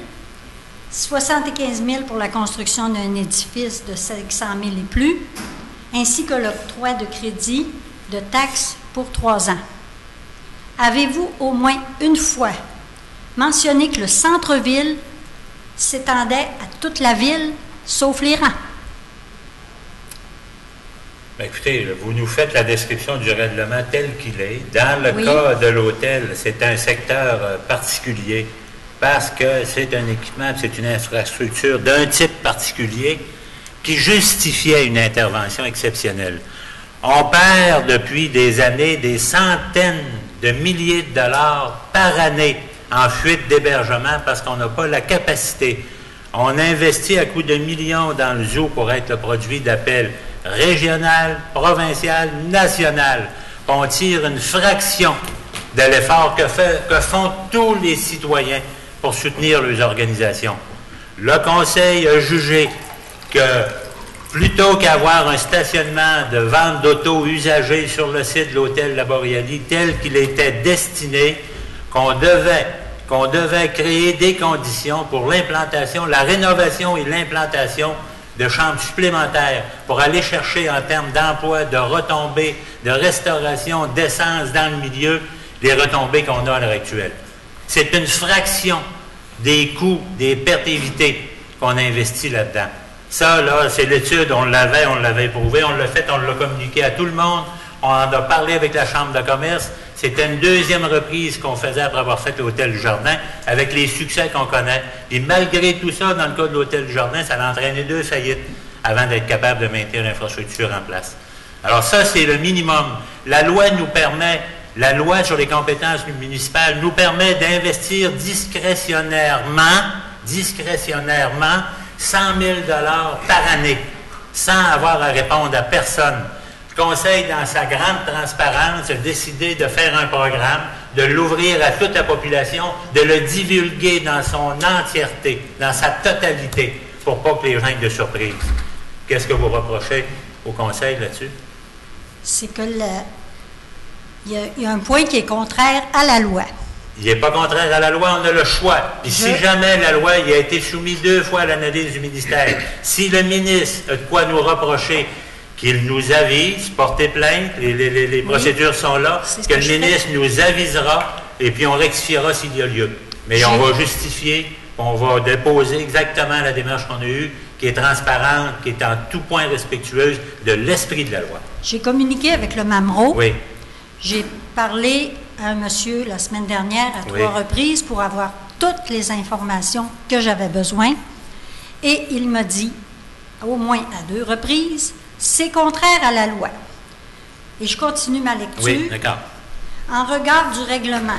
75 000 pour la construction d'un édifice de 500 000 et plus, ainsi que l'octroi de crédit de taxes pour 3 ans. Avez-vous au moins une fois mentionné que le centre-ville s'étendait à toute la ville, sauf les rangs? Bien, écoutez, vous nous faites la description du règlement tel qu'il est. Dans le cas de l'hôtel, c'est un secteur particulier parce que c'est un équipement, c'est une infrastructure d'un type particulier qui justifiait une intervention exceptionnelle. On perd depuis des années des centaines de milliers de dollars par année en fuite d'hébergement parce qu'on n'a pas la capacité. On investit à coups de millions dans le zoo pour être le produit d'appel régional, provincial, national. On tire une fraction de l'effort que font tous les citoyens pour soutenir leurs organisations. Le Conseil a jugé que plutôt qu'avoir un stationnement de vente d'auto usagées sur le site de l'hôtel La Boréalie tel qu'il était destiné, qu'on devait créer des conditions pour l'implantation, la rénovation et l'implantation de chambres supplémentaires pour aller chercher en termes d'emploi, de retombées, de restauration, d'essence dans le milieu, les retombées qu'on a à l'heure actuelle. C'est une fraction des coûts, des pertes évitées qu'on a investi là-dedans. Ça, là, c'est l'étude, on l'avait éprouvé, on l'a fait, on l'a communiqué à tout le monde, on en a parlé avec la Chambre de commerce. C'était une deuxième reprise qu'on faisait après avoir fait l'Hôtel du Jardin, avec les succès qu'on connaît. Et malgré tout ça, dans le cas de l'Hôtel du Jardin, ça a entraîné 2 faillites avant d'être capable de maintenir l'infrastructure en place. Alors ça, c'est le minimum. La loi sur les compétences municipales nous permet d'investir discrétionnairement 100 000 $ par année, sans avoir à répondre à personne. Le Conseil, dans sa grande transparence, a décidé de faire un programme, de l'ouvrir à toute la population, de le divulguer dans son entièreté, dans sa totalité, pour pas que les gens aient de surprise. Qu'est-ce que vous reprochez au Conseil là-dessus? C'est que il y a un point qui est contraire à la loi. Il n'est pas contraire à la loi, on a le choix. Puis si jamais la loi il a été soumise 2 fois à l'analyse du ministère, si le ministre a de quoi nous reprocher, qu'il nous avise, porter plainte, les procédures sont là, que le ministre nous avisera et puis on rectifiera s'il y a lieu. Mais on va justifier, on va déposer exactement la démarche qu'on a eue, qui est transparente, qui est en tout point respectueuse de l'esprit de la loi. J'ai communiqué avec le MAMRO. Oui. J'ai parlé à un monsieur la semaine dernière à 3 reprises pour avoir toutes les informations que j'avais besoin. Et il m'a dit, au moins à 2 reprises, c'est contraire à la loi. Et je continue ma lecture. Oui, d'accord. En regard du règlement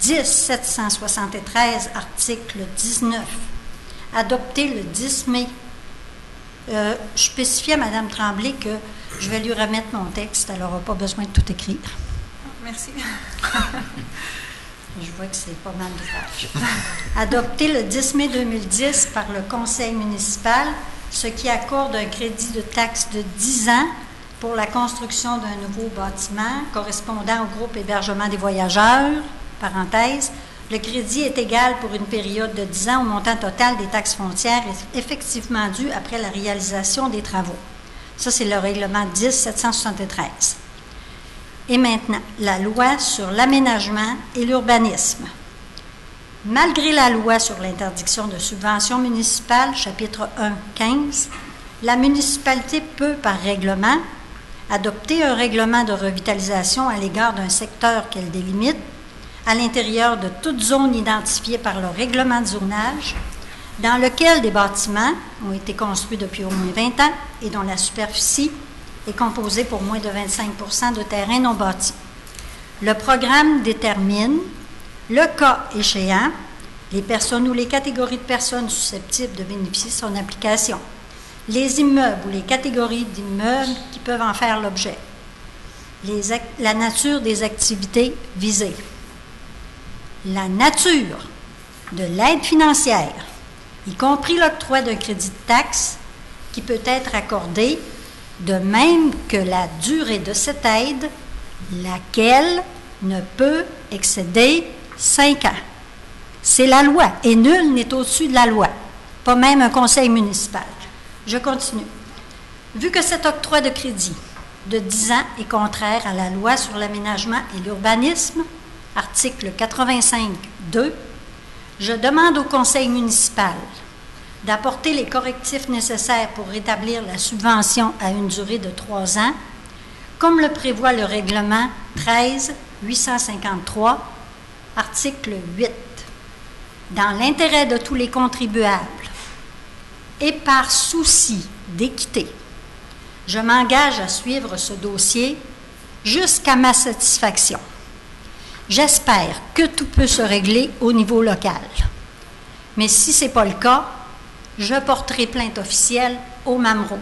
10.773, article 19, adopté le 10 mai, je spécifiais à Mme Tremblay que je vais lui remettre mon texte, elle n'aura pas besoin de tout écrire. Merci. Je vois que c'est pas mal de pages. Adopté le 10 mai 2010 par le Conseil municipal, ce qui accorde un crédit de taxe de 10 ans pour la construction d'un nouveau bâtiment correspondant au groupe hébergement des voyageurs, parenthèse, le crédit est égal pour une période de 10 ans au montant total des taxes foncières effectivement dues après la réalisation des travaux. Ça, c'est le règlement 10.773. Et maintenant, la loi sur l'aménagement et l'urbanisme. Malgré la loi sur l'interdiction de subventions municipales, chapitre 1.15, la municipalité peut, par règlement, adopter un règlement de revitalisation à l'égard d'un secteur qu'elle délimite, à l'intérieur de toute zone identifiée par le règlement de zonage, dans lequel des bâtiments ont été construits depuis au moins 20 ans et dont la superficie est composée pour moins de 25% de terrains non bâtis. Le programme détermine, le cas échéant, les personnes ou les catégories de personnes susceptibles de bénéficier de son application, les immeubles ou les catégories d'immeubles qui peuvent en faire l'objet, la nature des activités visées, la nature de l'aide financière, y compris l'octroi d'un crédit de taxe qui peut être accordé, de même que la durée de cette aide, laquelle ne peut excéder 5 ans. C'est la loi, et nul n'est au-dessus de la loi, pas même un conseil municipal. Je continue. Vu que cet octroi de crédit de 10 ans est contraire à la loi sur l'aménagement et l'urbanisme, article 85.2, je demande au conseil municipal d'apporter les correctifs nécessaires pour rétablir la subvention à une durée de 3 ans, comme le prévoit le règlement 13.853, article 8. Dans l'intérêt de tous les contribuables et par souci d'équité, je m'engage à suivre ce dossier jusqu'à ma satisfaction. J'espère que tout peut se régler au niveau local. Mais si ce n'est pas le cas, je porterai plainte officielle au MAMRO.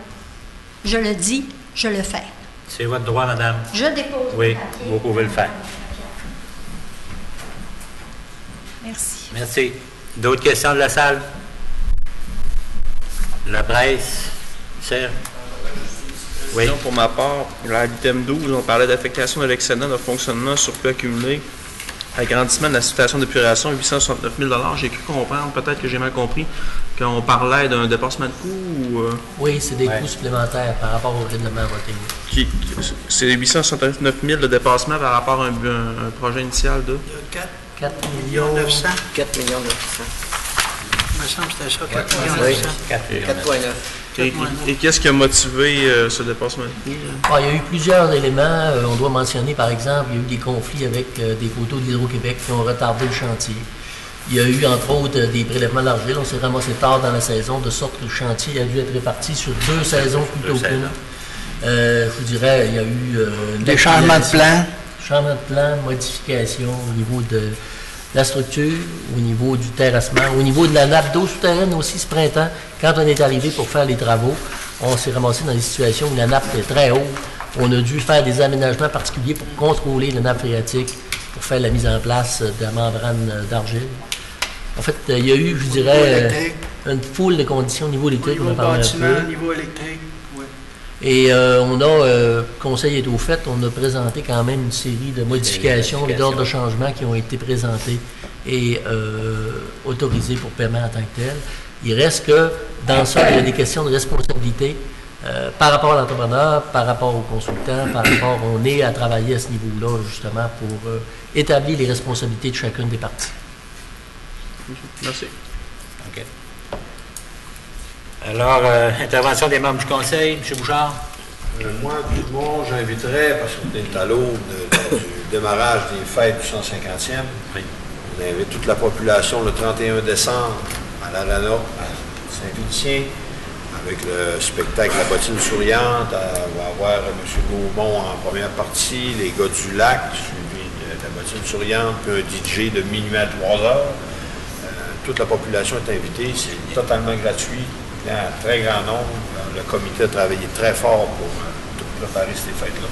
Je le dis, je le fais. C'est votre droit, madame. Je dépose. Oui, vous pouvez le faire. Merci. Merci. D'autres questions de la salle? La presse? Serge? Oui. Pour ma part, à l'item 12, on parlait d'affectation de l'excédent de fonctionnement surplus accumulé, agrandissement de la situation d'épuration, 869 000 $. J'ai cru comprendre, peut-être que j'ai mal compris, qu'on parlait d'un dépassement de coûts ou... Oui, c'est des coûts supplémentaires par rapport au règlement voté. C'est 869 000 de dépassement par rapport à un projet initial de... 4 millions 900. 4 900 000. Il me semble que c'était ça, 4 millions Oui, 900. 4,9. Et qu'est-ce qui a motivé ce dépassement de coûts? Il y a eu plusieurs éléments. On doit mentionner, par exemple, il y a eu des conflits avec des poteaux de l'Hydro-Québec qui ont retardé le chantier. Il y a eu, entre autres, des prélèvements d'argile. On s'est ramassé tard dans la saison, de sorte que le chantier a dû être réparti sur 2 saisons plutôt qu'une. Je vous dirais, il y a eu... Des changements de plan. Changement de plan, modification au niveau de la structure, au niveau du terrassement, au niveau de la nappe d'eau souterraine aussi ce printemps. Quand on est arrivé pour faire les travaux, on s'est ramassé dans des situations où la nappe était très haute. On a dû faire des aménagements particuliers pour contrôler la nappe phréatique, pour faire la mise en place de la membrane d'argile. En fait, il y a eu, je dirais, une foule de conditions au niveau électrique, on en parle un peu. Niveau électrique, oui. Et le conseil est au fait, on a présenté quand même une série de modifications et d'ordres de changement qui ont été présentés et autorisés pour paiement en tant que tel. Il reste que, dans ça, il y a des questions de responsabilité par rapport à l'entrepreneur, par rapport au consultant, on est à travailler à ce niveau-là, justement, pour établir les responsabilités de chacune des parties. Merci. OK. Alors, intervention des membres du conseil, M. Bouchard. Moi, du moins, j'inviterais, parce qu'on est à l'aube du démarrage des fêtes du 150e, oui. On invite toute la population le 31 décembre à l'Arena, à Saint-Félicien, avec le spectacle La Bottine souriante. On va avoir M. Gaumont en première partie, les gars du lac, suivi de La Bottine souriante, puis un DJ de minuit à 3 heures. Toute la population est invitée, c'est totalement gratuit. Il y a un très grand nombre. Le comité a travaillé très fort pour tout préparer ces fêtes-là.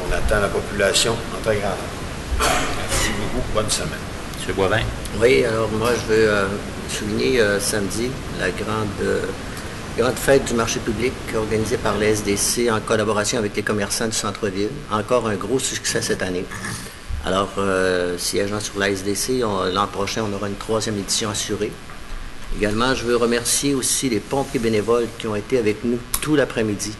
On attend la population en très grand nombre. Merci beaucoup. Bonne semaine. M. Boivin. Oui, alors moi, je veux souligner samedi la grande fête du marché public organisée par la SDC en collaboration avec les commerçants du centre-ville. Encore un gros succès cette année. Alors, siégeant sur la SDC, l'an prochain, on aura une 3e édition assurée. Également, je veux remercier aussi les pompiers bénévoles qui ont été avec nous tout l'après-midi,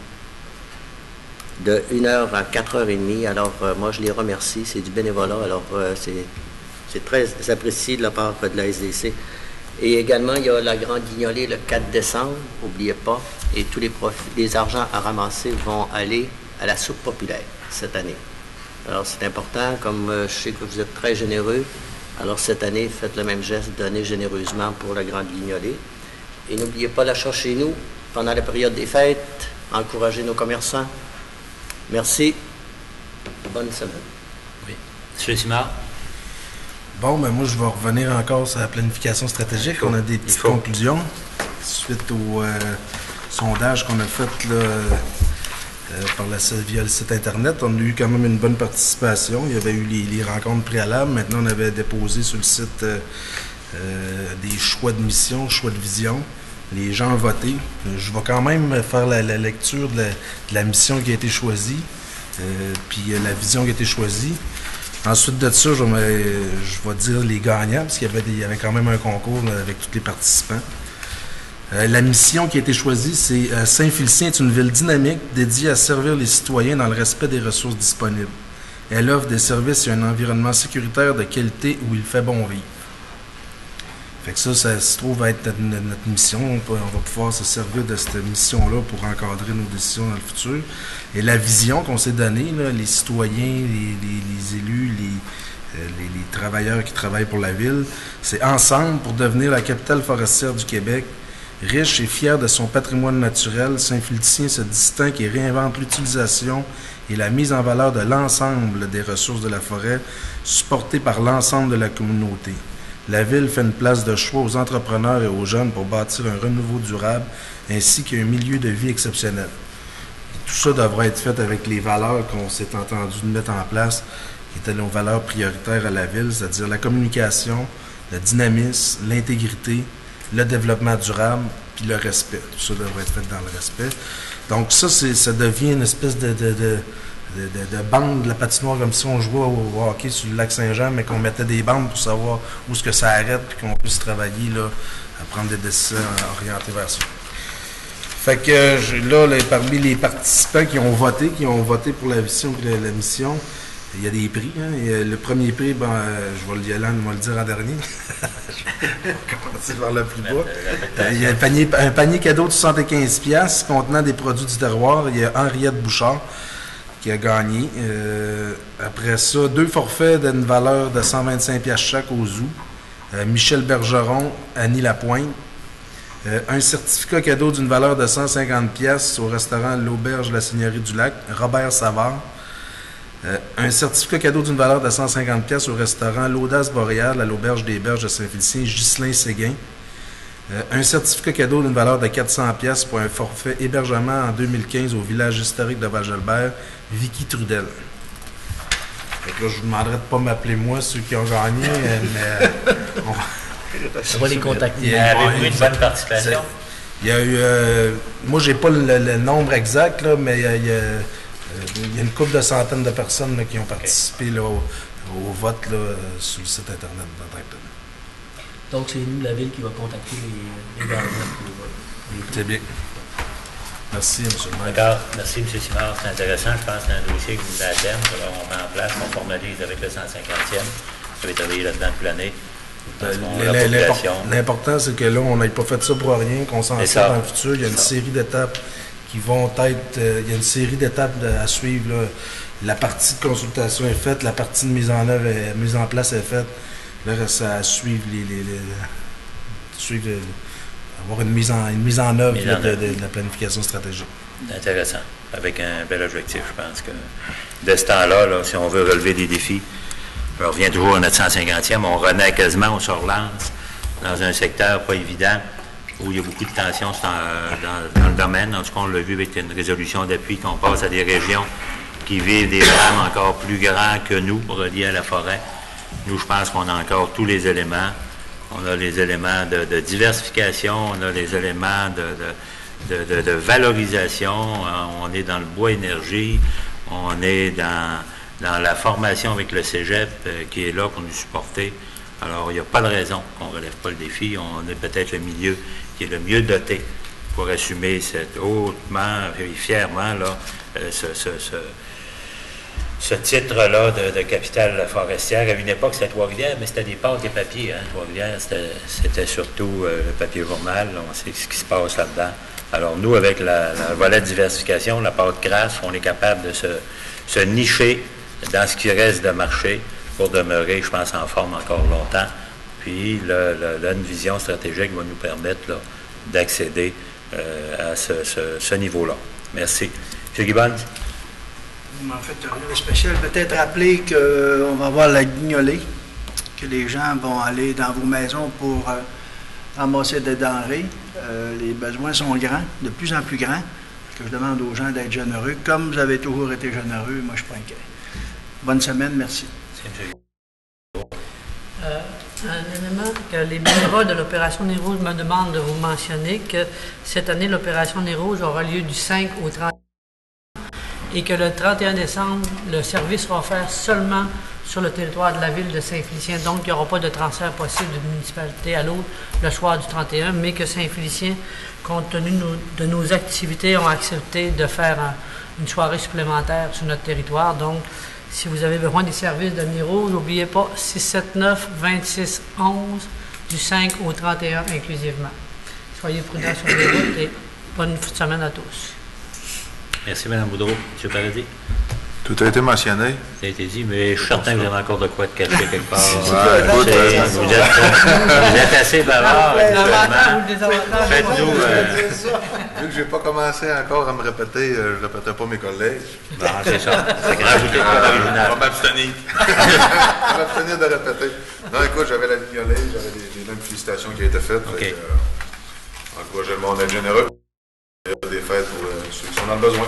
de 1h à 4h30. Alors, moi, je les remercie. C'est du bénévolat. Alors, c'est très apprécié de la part de la SDC. Et également, il y a la Grande Guignolée le 4 décembre, n'oubliez pas. Et tous les argents à ramasser vont aller à la soupe populaire cette année. Alors, c'est important, comme je sais que vous êtes très généreux. Alors, cette année, faites le même geste, donnez généreusement pour la Grande Guignolée. Et n'oubliez pas l'achat chez nous pendant la période des fêtes. Encouragez nos commerçants. Merci. Bonne semaine. Oui. M. Simard. Bon, ben moi, je vais revenir encore sur la planification stratégique. On a des petites conclusions suite au sondage qu'on a fait là, via le site Internet. On a eu quand même une bonne participation. Il y avait eu les rencontres préalables. Maintenant, on avait déposé sur le site des choix de mission, choix de vision. Les gens ont voté. Je vais quand même faire la lecture de la mission qui a été choisie, puis la vision qui a été choisie. Ensuite de ça, je vais dire les gagnants, parce qu'il y avait quand même un concours là, avec tous les participants. La mission qui a été choisie, c'est Saint-Félicien est une ville dynamique dédiée à servir les citoyens dans le respect des ressources disponibles. Elle offre des services et un environnement sécuritaire de qualité où il fait bon vivre. Fait que ça se trouve être notre mission. On va pouvoir se servir de cette mission-là pour encadrer nos décisions dans le futur. Et la vision qu'on s'est donnée, là, les citoyens, les élus, les travailleurs qui travaillent pour la ville, c'est ensemble pour devenir la capitale forestière du Québec. Riche et fier de son patrimoine naturel, Saint-Félicien se distingue et réinvente l'utilisation et la mise en valeur de l'ensemble des ressources de la forêt, supportées par l'ensemble de la communauté. La ville fait une place de choix aux entrepreneurs et aux jeunes pour bâtir un renouveau durable ainsi qu'un milieu de vie exceptionnel. Tout ça devrait être fait avec les valeurs qu'on s'est entendu de mettre en place, qui étaient nos valeurs prioritaires à la ville, c'est-à-dire la communication, le dynamisme, l'intégrité, le développement durable, puis le respect. Tout ça devrait être fait dans le respect. Donc ça devient une espèce de bande de la patinoire, comme si on jouait au hockey sur le lac Saint-Jean, mais qu'on mettait des bandes pour savoir où est-ce que ça arrête, puis qu'on puisse travailler là, à prendre des décisions orientées vers ça. Fait que là, parmi les participants qui ont voté pour la vision et la mission, il y a des prix. Hein. Le premier prix, je vais le dire en dernier. Je vais commencer par le plus bas. Il y a un panier cadeau de 75$ contenant des produits du terroir. Il y a Henriette Bouchard qui a gagné. Après ça, 2 forfaits d'une valeur de 125$ chaque au Zoo. Michel Bergeron, Annie Lapointe. Un certificat cadeau d'une valeur de 150$ au restaurant L'Auberge La Seigneurie du Lac, Robert Savard. Un certificat cadeau d'une valeur de 150$ au restaurant L'Audace Boréale à l'Auberge des Berges de Saint-Félicien, Ghislain Séguin. Un certificat cadeau d'une valeur de 400$ pour un forfait hébergement en 2015 au village historique de Val-Jalbert, Vicky Trudel. Fait que là, je vous demanderai de ne pas m'appeler moi, ceux qui ont gagné, mais on va les contacter. Avez-vous une bonne participation? Il y a eu... moi, j'ai pas le nombre exact, là, mais il y a une couple de centaines de personnes là, qui ont participé là, au vote là, sur le site Internet d'Antarctica. Donc, c'est nous, la ville, qui va contacter les gagnants pour C'est bien. Merci, M. le maire. D'accord. Merci, M. Simard. C'est intéressant. Je pense que c'est un dossier que vous avez à terme. Alors, on met en place, on formalise avec le 150e. Vous avez travaillé là-dedans toute l'année. L'important, c'est que là, on n'ait pas fait ça pour rien, qu'on s'en sorte dans le futur. Il y a une série d'étapes qui vont être... il y a une série d'étapes à suivre. Là. La partie de consultation est faite, la partie de mise en place est faite. Là, ça à suivre avoir une mise en œuvre de la planification stratégique. Intéressant. Avec un bel objectif, je pense que de ce temps-là, là, si on veut relever des défis, on revient toujours à notre 150e, on renaît quasiment, on se relance dans un secteur pas évident où il y a beaucoup de tensions dans le domaine. En tout cas, on l'a vu avec une résolution d'appui qu'on passe à des régions qui vivent des drames encore plus grands que nous, reliés à la forêt. Nous, je pense qu'on a encore tous les éléments. On a les éléments de diversification, on a les éléments de valorisation, on est dans le bois énergie, on est dans la formation avec le cégep qui est là pour nous supporter. Alors, il n'y a pas de raison qu'on ne relève pas le défi. On est peut-être le milieu qui est le mieux doté pour assumer hautement et fièrement là, ce titre-là de capitale forestière. À une époque, c'était Trois-Rivières, mais c'était des pâtes et papiers. Hein. Trois-Rivières, c'était surtout le papier journal. Là, on sait ce qui se passe là-dedans. Alors, nous, avec le volet de diversification, la pâte grasse, on est capable de se nicher dans ce qui reste de marché pour demeurer, je pense, en forme encore longtemps. Puis, là, une vision stratégique va nous permettre d'accéder à ce niveau-là. Merci. M. Gibbons? En fait, rien de spécial. Peut-être rappeler qu'on va avoir la guignolée, que les gens vont aller dans vos maisons pour ramasser des denrées. Les besoins sont grands, de plus en plus grands. Que je demande aux gens d'être généreux. Comme vous avez toujours été généreux, moi, je ne suis pas inquiet. Bonne semaine, merci. Un élément que les bénévoles de l'Opération Nez Rouge me demandent de vous mentionner que cette année, l'Opération Nez Rouge aura lieu du 5 au 30 et que le 31 décembre, le service sera offert seulement sur le territoire de la ville de Saint-Félicien. Donc, il n'y aura pas de transfert possible d'une municipalité à l'autre le soir du 31, mais que Saint-Félicien, compte tenu de nos activités, ont accepté de faire une soirée supplémentaire sur notre territoire. Donc, si vous avez besoin des services de Nez Rouge, n'oubliez pas 679-2611 du 5 au 31 inclusivement. Soyez prudents sur les routes et bonne semaine à tous. Merci, Mme Boudreau. M. Paradis? Tout a été mentionné. Ça a été dit, mais je suis certain que vous avez encore de quoi de cacher quelque part. Écoute, vous êtes assez bavard. Faites-nous... Vu que je n'ai pas commencé encore à me répéter, je ne répétais pas mes collègues. Non, c'est ça. C'est que rajouter quoi d'original. On va m'abstenir. On va m'abstenir de répéter. Non, écoute, j'avais la guignolée, j'avais des mêmes félicitations qui ont été faites. OK. Encourager le monde à être généreux. Des fêtes pour ceux qui sont dans le besoin.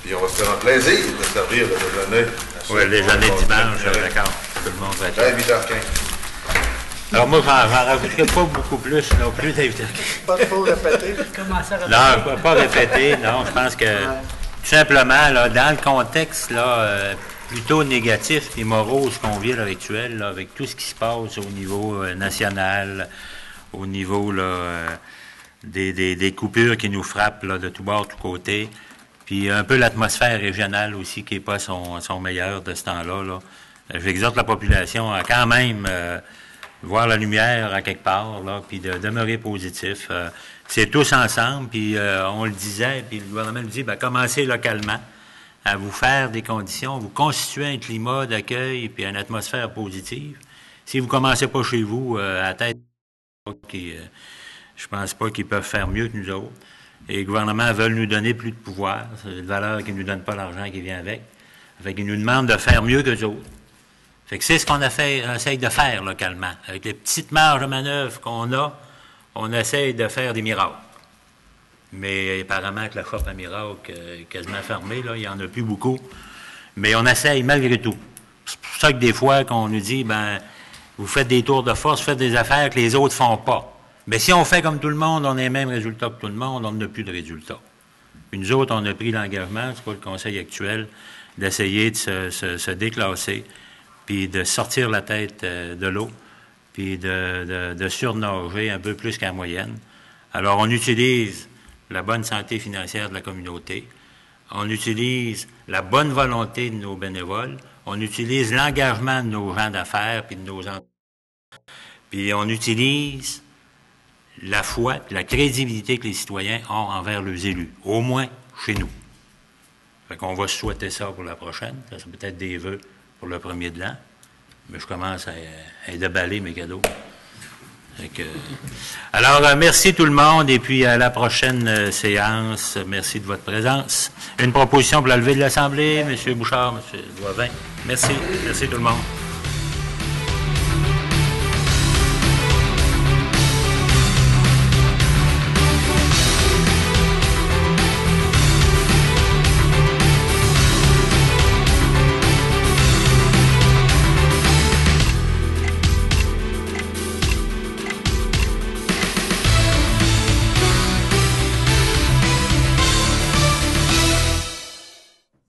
Puis on va se faire un plaisir de servir le déjeuner. Oui, le déjeuner dimanche, d'accord. Tout le monde va être là. 8h15. Alors moi, j'en rajouterai pas beaucoup plus non plus, David. Pas trop répéter. Non, pas répéter. Non, je pense que tout simplement, là, dans le contexte là, plutôt négatif et morose qu'on vit à l'heure actuelle, là, avec tout ce qui se passe au niveau national, au niveau là, des coupures qui nous frappent là, de tous bords, de tous côtés, puis un peu l'atmosphère régionale aussi qui n'est pas son meilleur de ce temps-là. Là. J'exhorte la population à quand même voir la lumière à quelque part, là, puis de demeurer positif. C'est tous ensemble, puis on le disait, puis le gouvernement le dit, bien, commencez localement à vous faire des conditions, vous constituer un climat d'accueil puis une atmosphère positive. Si vous ne commencez pas chez vous, à la tête, je pense pas qu'ils peuvent faire mieux que nous autres. Et les gouvernements veulent nous donner plus de pouvoir. C'est une valeur qui ne nous donne pas l'argent qui vient avec. Fait qu'ils nous demandent de faire mieux qu'eux autres. Fait que c'est ce qu'on essaye de faire localement. Avec les petites marges de manœuvre qu'on a, on essaye de faire des miracles. Mais apparemment que la shop à miracle est quasiment fermée, là, il n'y en a plus beaucoup. Mais on essaye malgré tout. C'est pour ça que des fois qu'on nous dit, ben, vous faites des tours de force, vous faites des affaires que les autres ne font pas. Mais si on fait comme tout le monde, on a les mêmes résultats que tout le monde, on n'a plus de résultats. Puis nous autres, on a pris l'engagement, c'est pas le conseil actuel, d'essayer de se déclasser, puis de sortir la tête de l'eau, puis de surnager un peu plus qu'en moyenne. Alors, on utilise la bonne santé financière de la communauté, on utilise la bonne volonté de nos bénévoles, on utilise l'engagement de nos gens d'affaires puis de nos entreprises, puis on utilise la foi, la crédibilité que les citoyens ont envers leurs élus, au moins chez nous. Fait qu'on va se souhaiter ça pour la prochaine, ça sera peut-être des vœux pour le premier de l'an, mais je commence à déballer mes cadeaux. Alors, merci tout le monde, et puis à la prochaine séance, merci de votre présence. Une proposition pour la levée de l'Assemblée, M. Bouchard, M. Doivin. Merci tout le monde.